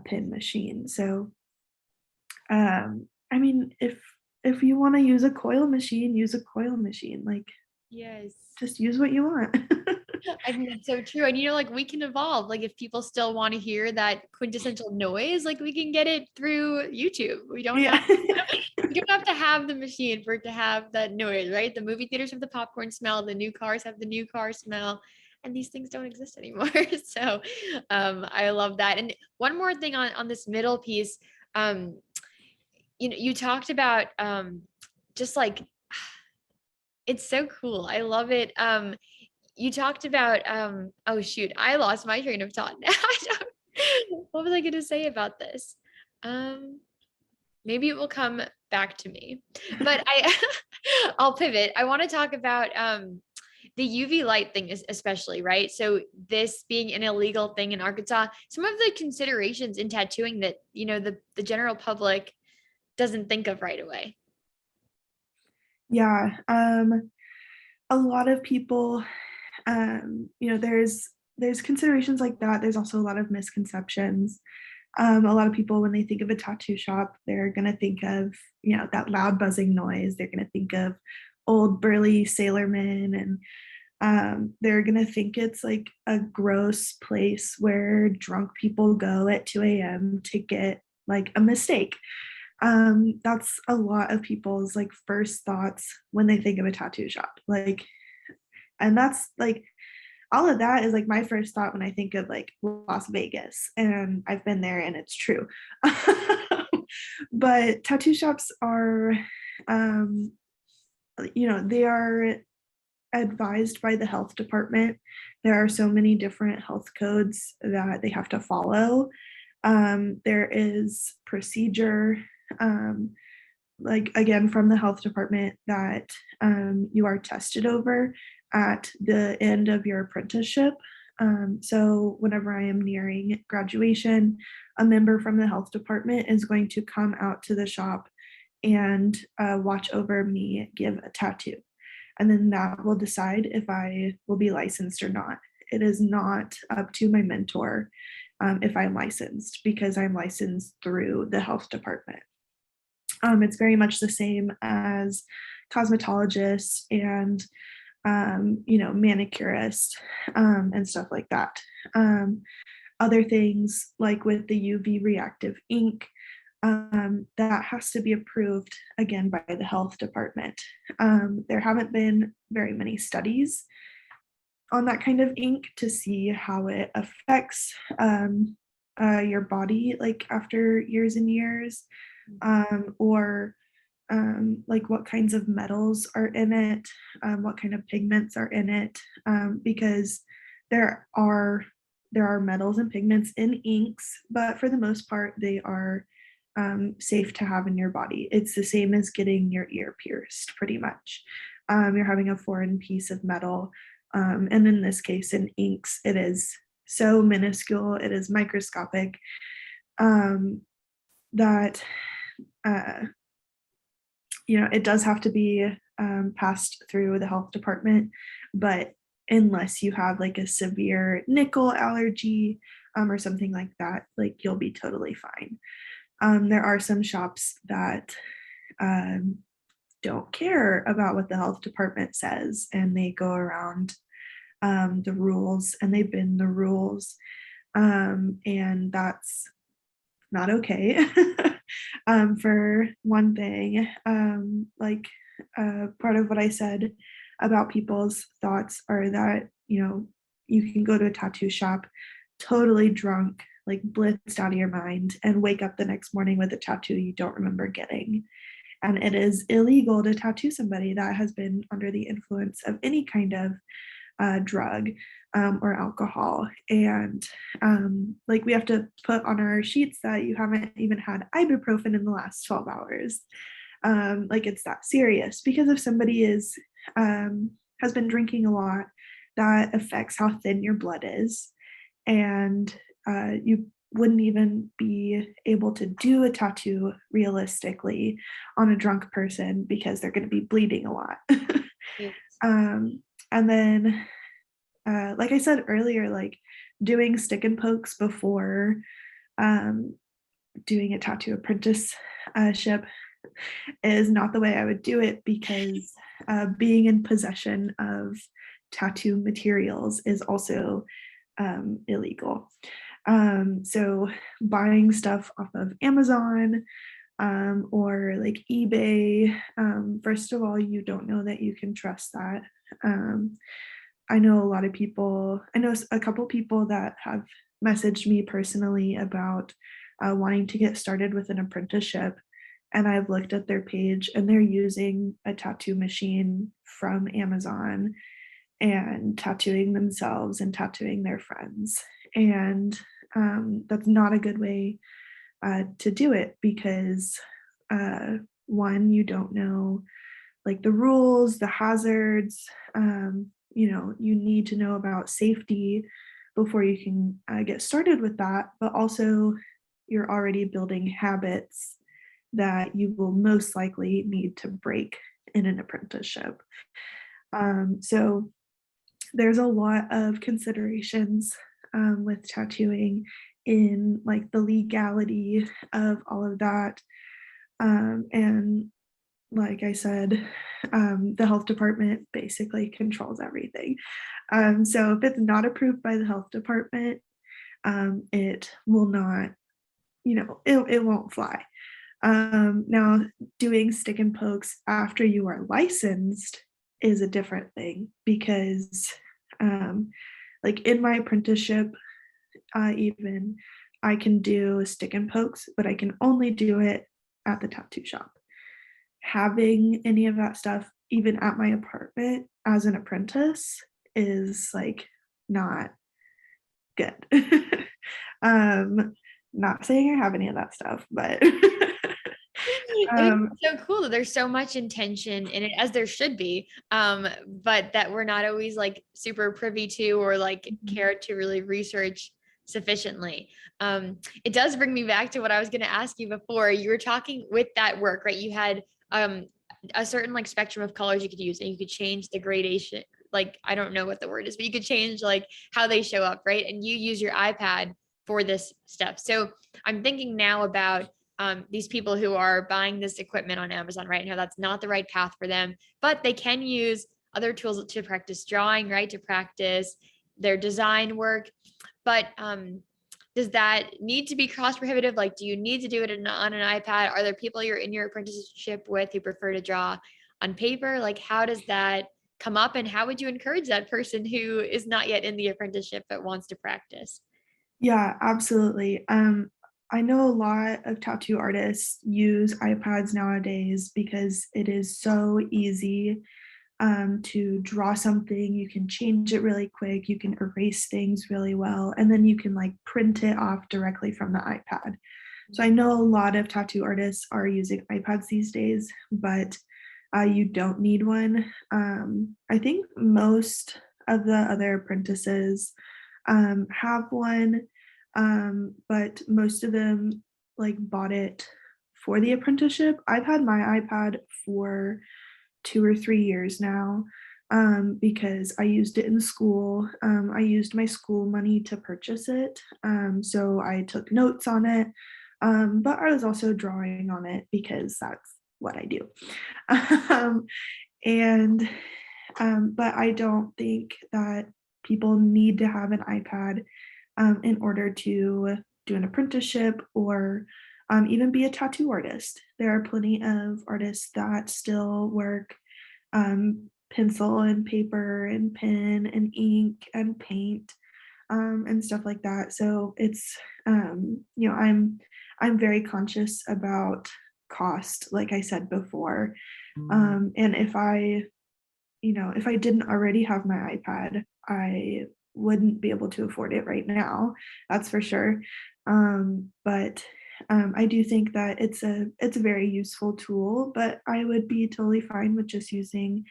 pin machine. So I mean, if you want to use a coil machine, use a coil machine. Like,
Yes.
just use what you want.
I think that's so true. And like we can evolve. Like if people still want to hear that quintessential noise, like we can get it through YouTube. We don't have
Yeah.
you don't have to have the machine for it to have that noise, right? The movie theaters have the popcorn smell, the new cars have the new car smell, and these things don't exist anymore. So I love that. And one more thing on this middle piece, um, you talked about just like it's so cool. I love it. You talked about oh shoot, I lost my train of thought now. What was I going to say about this? Um maybe it will come back to me. But I'll pivot. I want to talk about the UV light thing is especially, right? So this being an illegal thing in Arkansas, some of the considerations in tattooing that, the general public doesn't think of right away.
Yeah. A lot of people, there's considerations like that. There's also a lot of misconceptions. A lot of people, when they think of a tattoo shop, they're gonna think of, that loud buzzing noise. They're gonna think of old burly sailormen, and they're gonna think it's like a gross place where drunk people go at 2 a.m. to get like a mistake. That's a lot of people's like first thoughts when they think of a tattoo shop. Like, and that's like all of that is like my first thought when I think of like Las Vegas, and I've been there and it's true. But tattoo shops are, um, they are advised by the health department. There are so many different health codes that they have to follow. There is procedure, um, like again from the health department, that you are tested over at the end of your apprenticeship. So whenever I am nearing graduation, a member from the health department is going to come out to the shop and watch over me give a tattoo. And then that will decide if I will be licensed or not. It is not up to my mentor if I'm licensed, because I'm licensed through the health department. It's very much the same as cosmetologists and manicurists, and stuff like that. Other things like with the UV reactive ink, that has to be approved again by the health department. There haven't been very many studies on that kind of ink to see how it affects your body like after years and years, or like what kinds of metals are in it, what kind of pigments are in it, because there are metals and pigments in inks, but for the most part, they are safe to have in your body. It's the same as getting your ear pierced, pretty much. You're having a foreign piece of metal, and in this case, in inks, it is so minuscule, it is microscopic, that uh, it does have to be passed through the health department, but unless you have like a severe nickel allergy, or something like that, like you'll be totally fine. There are some shops that um, don't care about what the health department says, and they go around the rules, and they bend the rules. And that's not okay. For one thing, part of what I said about people's thoughts are that, you can go to a tattoo shop totally drunk, like blitzed out of your mind, and wake up the next morning with a tattoo you don't remember getting. And it is illegal to tattoo somebody that has been under the influence of any kind of drug or alcohol. And like we have to put on our sheets that you haven't even had ibuprofen in the last 12 hours. Like it's that serious, because if somebody has been drinking a lot, that affects how thin your blood is. And you wouldn't even be able to do a tattoo realistically on a drunk person because they're going to be bleeding a lot.
Yes.
And then, like I said earlier, like doing stick and pokes before um, doing a tattoo apprenticeship is not the way I would do it, because being in possession of tattoo materials is also illegal. So buying stuff off of Amazon or like eBay, first of all, you don't know that you can trust that. I know a lot of people, I know a couple people that have messaged me personally about wanting to get started with an apprenticeship. And I've looked at their page and they're using a tattoo machine from Amazon and tattooing themselves and tattooing their friends. And that's not a good way to do it, because one, you don't know like the rules, the hazards. You need to know about safety before you can get started with that. But also, you're already building habits that you will most likely need to break in an apprenticeship. So there's a lot of considerations with tattooing in like the legality of all of that. And like I said, the health department basically controls everything. So if it's not approved by the health department, it will not, it won't fly. Now, doing stick and pokes after you are licensed is a different thing, because, like in my apprenticeship, even I can do stick and pokes, but I can only do it at the tattoo shop. Having any of that stuff, even at my apartment as an apprentice, is like not good. Not saying I have any of that stuff, but
It's so cool that there's so much intention in it, as there should be, but that we're not always like super privy to, or like care to really research sufficiently. It does bring me back to what I was going to ask you before. You were talking with that work, right? You had a certain like spectrum of colors you could use, and you could change the gradation. Like, I don't know what the word is, but you could change like how they show up, right? And you use your iPad for this stuff. So I'm thinking now about these people who are buying this equipment on Amazon right now. That's not the right path for them, but they can use other tools to practice drawing, right? To practice their design work. But does that need to be cost prohibitive? Like, do you need to do it on an iPad? Are there people you're in your apprenticeship with who prefer to draw on paper? Like, how does that come up, and how would you encourage that person who is not yet in the apprenticeship but wants to practice?
Yeah, absolutely. I know a lot of tattoo artists use iPads nowadays because it is so easy to draw something. You can change it really quick. You can erase things really well, and then you can like print it off directly from the iPad. So I know a lot of tattoo artists are using iPads these days, but you don't need one. I think most of the other apprentices have one, but most of them like bought it for the apprenticeship. I've had my iPad for 2 or 3 years now, because I used it in school. I used my school money to purchase it, so I took notes on it, but I was also drawing on it because that's what I do. um, and But I don't think that people need to have an iPad in order to do an apprenticeship or even be a tattoo artist. There are plenty of artists that still work pencil and paper and pen and ink and paint and stuff like that. So it's I'm very conscious about cost, like I said before. And if I didn't already have my iPad, I wouldn't be able to afford it right now. That's for sure. But I do think that it's a very useful tool, but I would be totally fine with just using,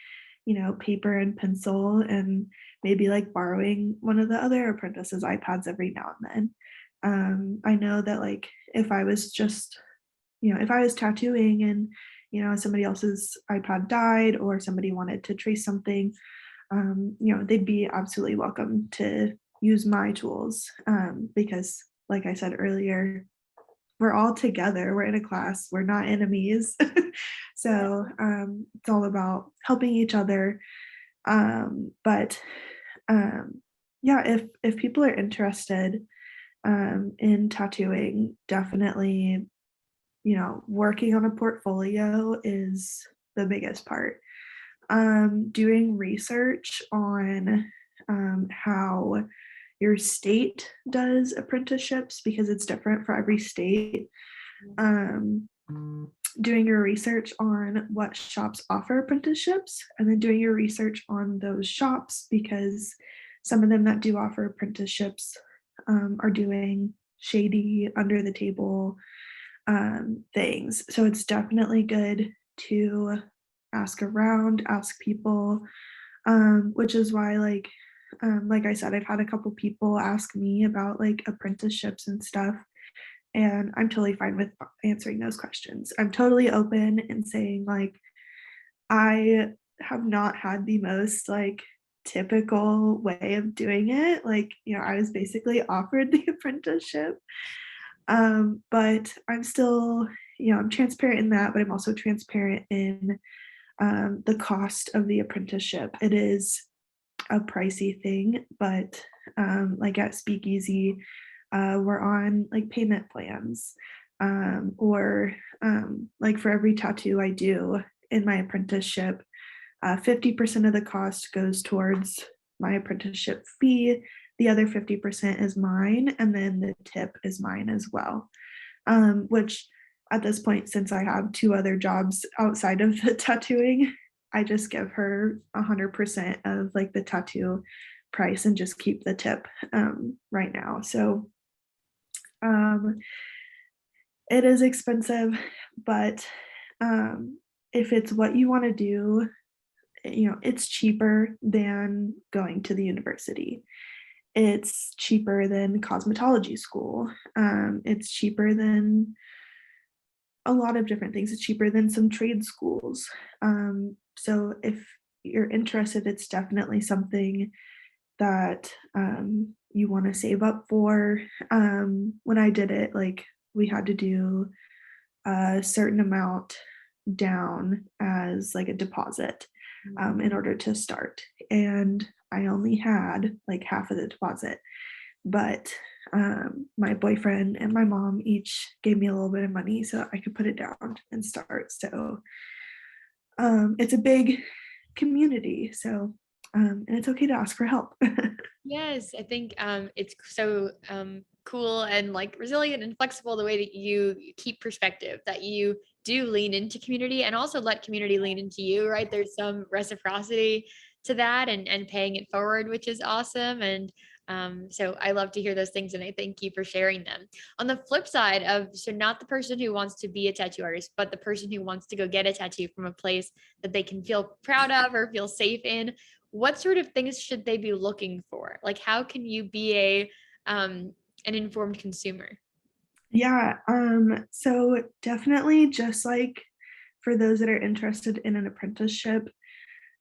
paper and pencil and maybe like borrowing one of the other apprentices' iPads every now and then. I know that like if I was just, if I was tattooing and somebody else's iPad died or somebody wanted to trace something, they'd be absolutely welcome to use my tools because, like I said earlier, we're all together. We're in a class. We're not enemies. So it's all about helping each other. But yeah, if people are interested in tattooing, definitely, working on a portfolio is the biggest part. Doing research on how your state does apprenticeships because it's different for every state. Um, Doing your research on what shops offer apprenticeships, and then doing your research on those shops because some of them that do offer apprenticeships are doing shady, under the table things. So it's definitely good to ask around, ask people, which is why like I said, I've had a couple people ask me about like apprenticeships and stuff, and I'm totally fine with answering those questions. I'm totally open and saying like I have not had the most like typical way of doing it. Like, I was basically offered the apprenticeship. But I'm still, I'm transparent in that, but I'm also transparent in the cost of the apprenticeship. It is a pricey thing, but like at Speakeasy, we're on like payment plans, or like for every tattoo I do in my apprenticeship, 50% of the cost goes towards my apprenticeship fee. The other 50% is mine, and then the tip is mine as well. Which at this point, since I have two other jobs outside of the tattooing, I just give her 100% of like the tattoo price and just keep the tip right now. So um, it is expensive, but if it's what you want to do, it's cheaper than going to the university. It's cheaper than cosmetology school. It's cheaper than a lot of different things. It's cheaper than some trade schools. So if you're interested, it's definitely something that you want to save up for. When I did it, like we had to do a certain amount down as like a deposit in order to start. And I only had like half of the deposit, but my boyfriend and my mom each gave me a little bit of money so I could put it down and start. So it's a big community. So and it's okay to ask for help.
Yes, I think it's so cool and like resilient and flexible the way that you keep perspective, that you do lean into community and also let community lean into you, right? There's some reciprocity to that and paying it forward, which is awesome. And so I love to hear those things and I thank you for sharing them. On the flip side of, so not the person who wants to be a tattoo artist, but the person who wants to go get a tattoo from a place that they can feel proud of or feel safe in, what sort of things should they be looking for? Like, how can you be an informed consumer?
Yeah, so definitely just like for those that are interested in an apprenticeship,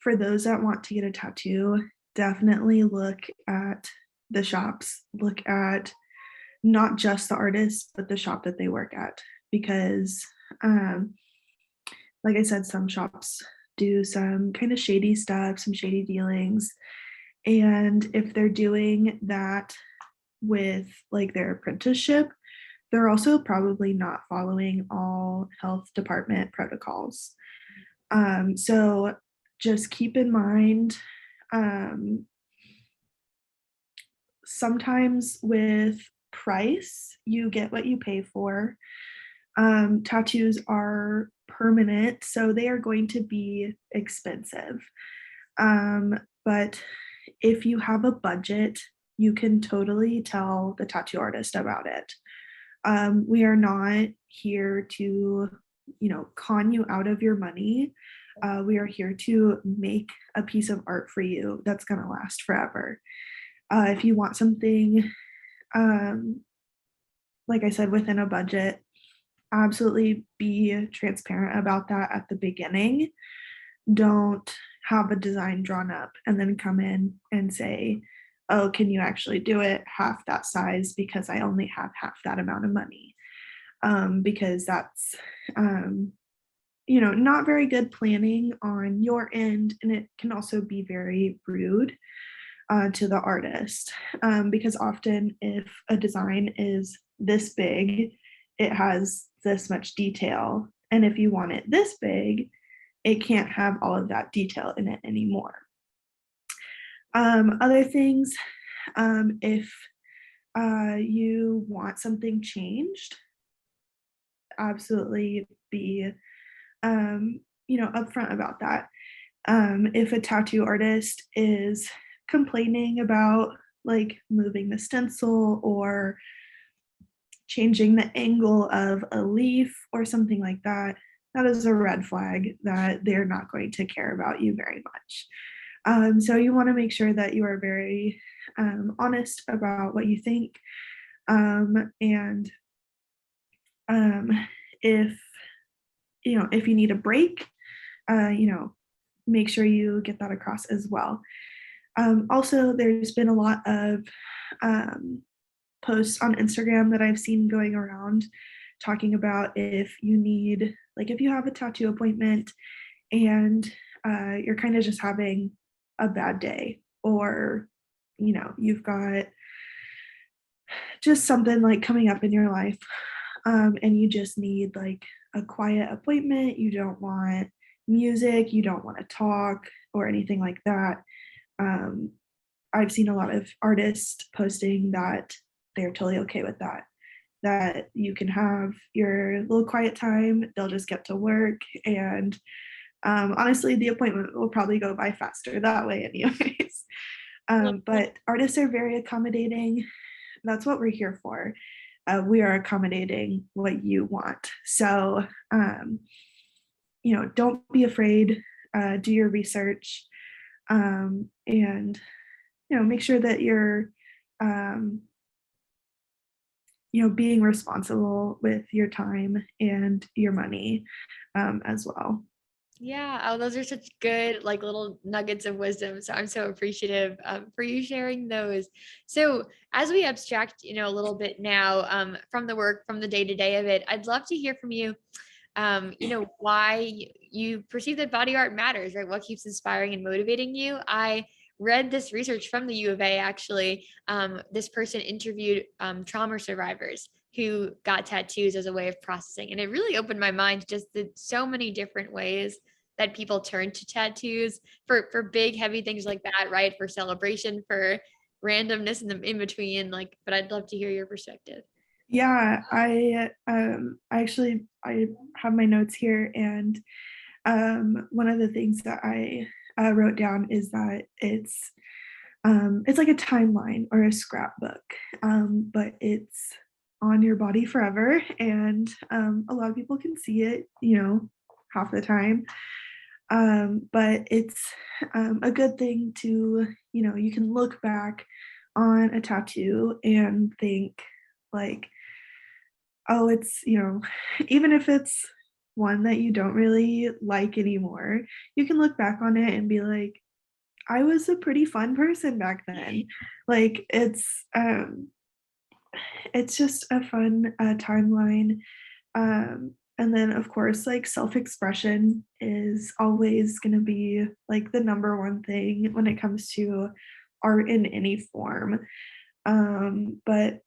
for those that want to get a tattoo, definitely look at the shops, look at not just the artists, but the shop that they work at. Because, um, like I said, some shops do some kind of shady stuff, some shady dealings. And if they're doing that with like their apprenticeship, they're also probably not following all health department protocols. So just keep in mind, um, sometimes with price, you get what you pay for. Tattoos are permanent, so they are going to be expensive. But if you have a budget, you can totally tell the tattoo artist about it. We are not here to, con you out of your money. We are here to make a piece of art for you that's going to last forever. If you want something, um, like I said, within a budget, absolutely be transparent about that at the beginning. Don't have a design drawn up and then come in and say, oh, can you actually do it half that size because I only have half that amount of money? Because that's, not very good planning on your end. And it can also be very rude to the artist, because often if a design is this big, it has this much detail. And if you want it this big, it can't have all of that detail in it anymore. Other things, if you want something changed, absolutely be, upfront about that. If a tattoo artist is complaining about like moving the stencil or changing the angle of a leaf or something like that, that is a red flag that they're not going to care about you very much. So you want to make sure that you are very honest about what you think. And if if you need a break, make sure you get that across as well. Also, there's been a lot of posts on Instagram that I've seen going around talking about if you need, like, if you have a tattoo appointment and you're kind of just having a bad day, or you've got just something like coming up in your life, and you just need like a quiet appointment, you don't want music, you don't want to talk or anything like that. um, I've seen a lot of artists posting that they're totally okay with that, that you can have your little quiet time, they'll just get to work, and honestly, the appointment will probably go by faster that way anyways. But artists are very accommodating. That's what we're here for. We are accommodating what you want. So, don't be afraid, do your research, and, make sure that you're, um, being responsible with your time and your money, as well.
Yeah. Oh, those are such good, like little nuggets of wisdom. So I'm so appreciative for you sharing those. So as we abstract, a little bit now from the work, from the day to day of it, I'd love to hear from you. Why you perceive that body art matters, right? What keeps inspiring and motivating you? I read this research from the U of A, actually. This person interviewed trauma survivors who got tattoos as a way of processing. And it really opened my mind just the so many different ways that people turn to tattoos for big, heavy things like that, right? For celebration, for randomness in the in between. Like, but I'd love to hear your perspective.
Yeah, I have my notes here, and one of the things that I wrote down is that it's like a timeline or a scrapbook, but it's on your body forever, and a lot of people can see it, half the time. But it's a good thing to, you can look back on a tattoo and think like, oh, it's, even if it's one that you don't really like anymore, you can look back on it and be like, I was a pretty fun person back then. Like it's just a fun timeline. And then of course, like self-expression is always going to be like the number one thing when it comes to art in any form. But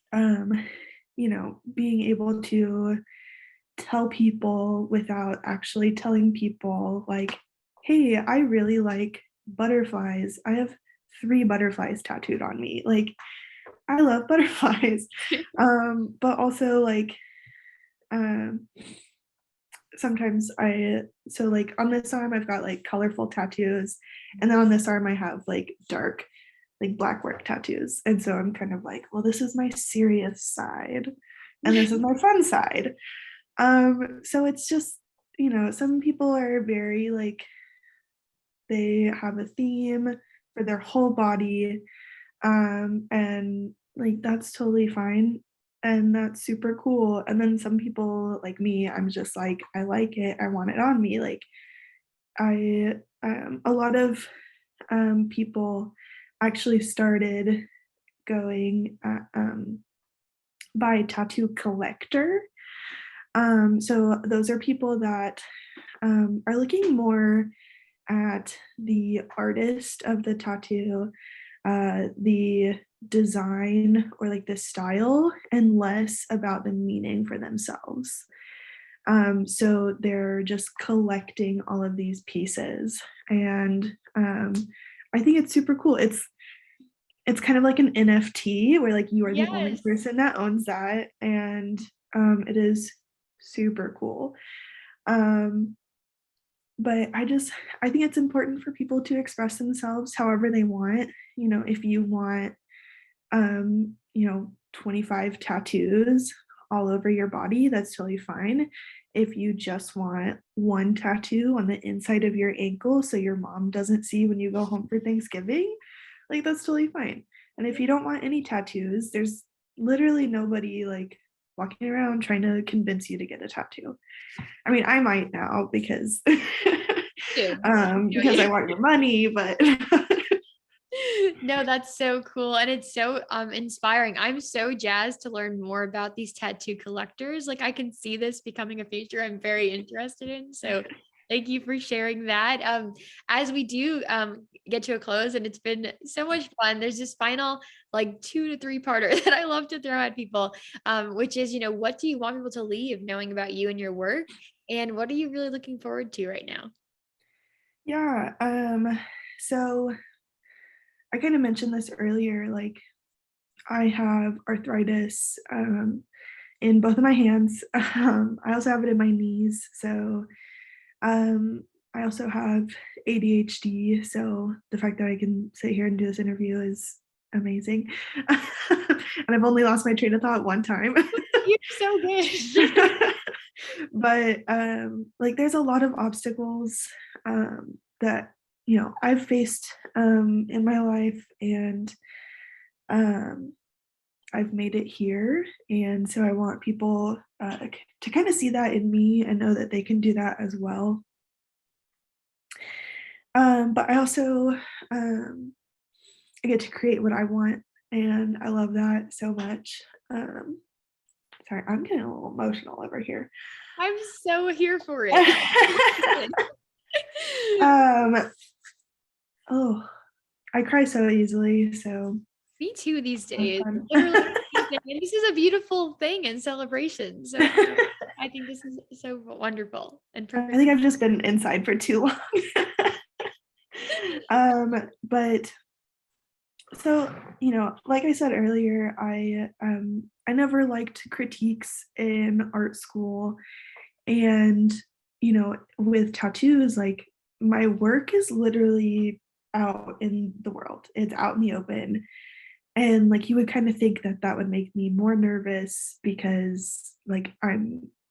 being able to tell people without actually telling people, like, hey, I really like butterflies. I have 3 butterflies tattooed on me. Like, I love butterflies. But also, like, um, sometimes so like on this arm, I've got like colorful tattoos. And then on this arm, I have like dark, like black work tattoos. And so I'm kind of like, well, this is my serious side. And this is my fun side. So it's just, some people are very like, they have a theme for their whole body. And like that's totally fine. And that's super cool. And then some people like me, I'm just like, I like it, I want it on me. Like a lot of people actually started going by tattoo collector. So those are people that are looking more at the artist of the tattoo, the design or like the style, and less about the meaning for themselves. So they're just collecting all of these pieces, and I think it's super cool. It's kind of like an NFT where like you are the only
Yes.
person that owns that, and it is super cool. Um, but I think it's important for people to express themselves however they want. If you want 25 tattoos all over your body, that's totally fine. If you just want one tattoo on the inside of your ankle so your mom doesn't see when you go home for Thanksgiving, like that's totally fine. And if you don't want any tattoos, there's literally nobody like walking around trying to convince you to get a tattoo. I mean, I might now because because I want your money, but
No, that's so cool. And it's so inspiring. I'm so jazzed to learn more about these tattoo collectors. Like I can see this becoming a feature I'm very interested in. So thank you for sharing that. As we do get to a close, and it's been so much fun. There's this final like 2 to 3 parter that I love to throw at people, which is, what do you want people to leave knowing about you and your work? And what are you really looking forward to right now?
yeah. So I kind of mentioned this earlier, like I have arthritis in both of my hands. I also have it in my knees. So I also have ADHD. So the fact that I can sit here and do this interview is amazing. And I've only lost my train of thought one time.
You're so good.
But like there's a lot of obstacles that I've faced in my life, and um, I've made it here. And so I want people to kind of see that in me and know that they can do that as well. But I also I get to create what I want, and I love that so much. Sorry, I'm getting a little emotional over here.
I'm so here for it.
um, oh, I cry so easily, so
Me too these
have
days.
fun.
Literally, and this is a beautiful thing and celebration. So I think this is so wonderful and
I
perfect.
think I've just been inside for too long. But so, like I said earlier, I never liked critiques in art school. And, with tattoos, like my work is literally out in the world. It's out in the open. And like you would kind of think that that would make me more nervous because like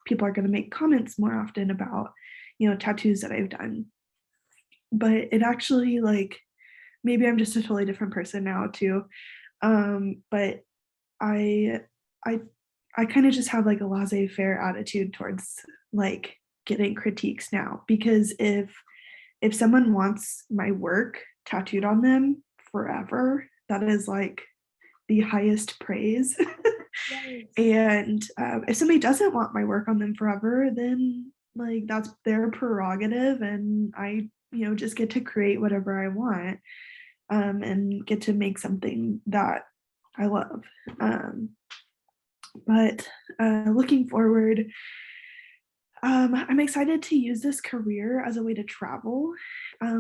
people are going to make comments more often about, tattoos that I've done. But it actually like maybe I'm just a totally different person now too. But I I I kind of just have like a laissez-faire attitude towards like getting critiques now, because if someone wants my work tattooed on them forever, that is like the highest praise.
Yes.
And if somebody doesn't want my work on them forever, then like that's their prerogative, and I just get to create whatever I want. and get to make something that I love. Um, but looking forward, I'm excited to use this career as a way to travel,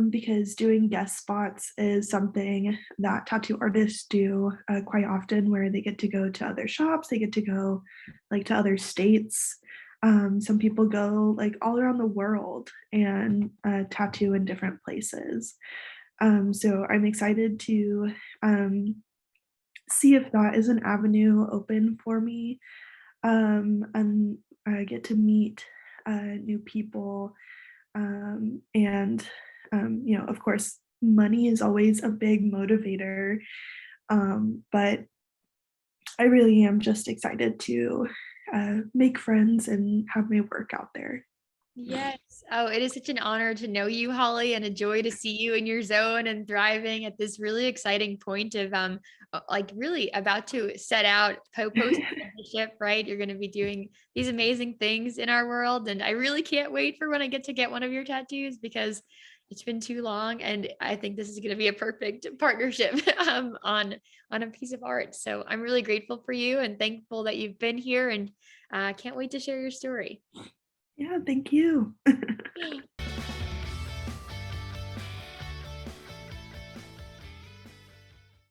because doing guest spots is something that tattoo artists do quite often, where they get to go to other shops, they get to go like to other states. Some people go like all around the world and tattoo in different places. So I'm excited to see if that is an avenue open for me, and I get to meet new people, and of course, money is always a big motivator, but I really am just excited to make friends and have my work out there.
Yes. Oh, it is such an honor to know you, Holly, and a joy to see you in your zone and thriving at this really exciting point of like really about to set out post apprenticeship, right? You're going to be doing these amazing things in our world, and I really can't wait for when I get to get one of your tattoos because it's been too long, and I think this is going to be a perfect partnership on a piece of art. So I'm really grateful for you and thankful that you've been here, and can't wait to share your story.
Yeah, thank you.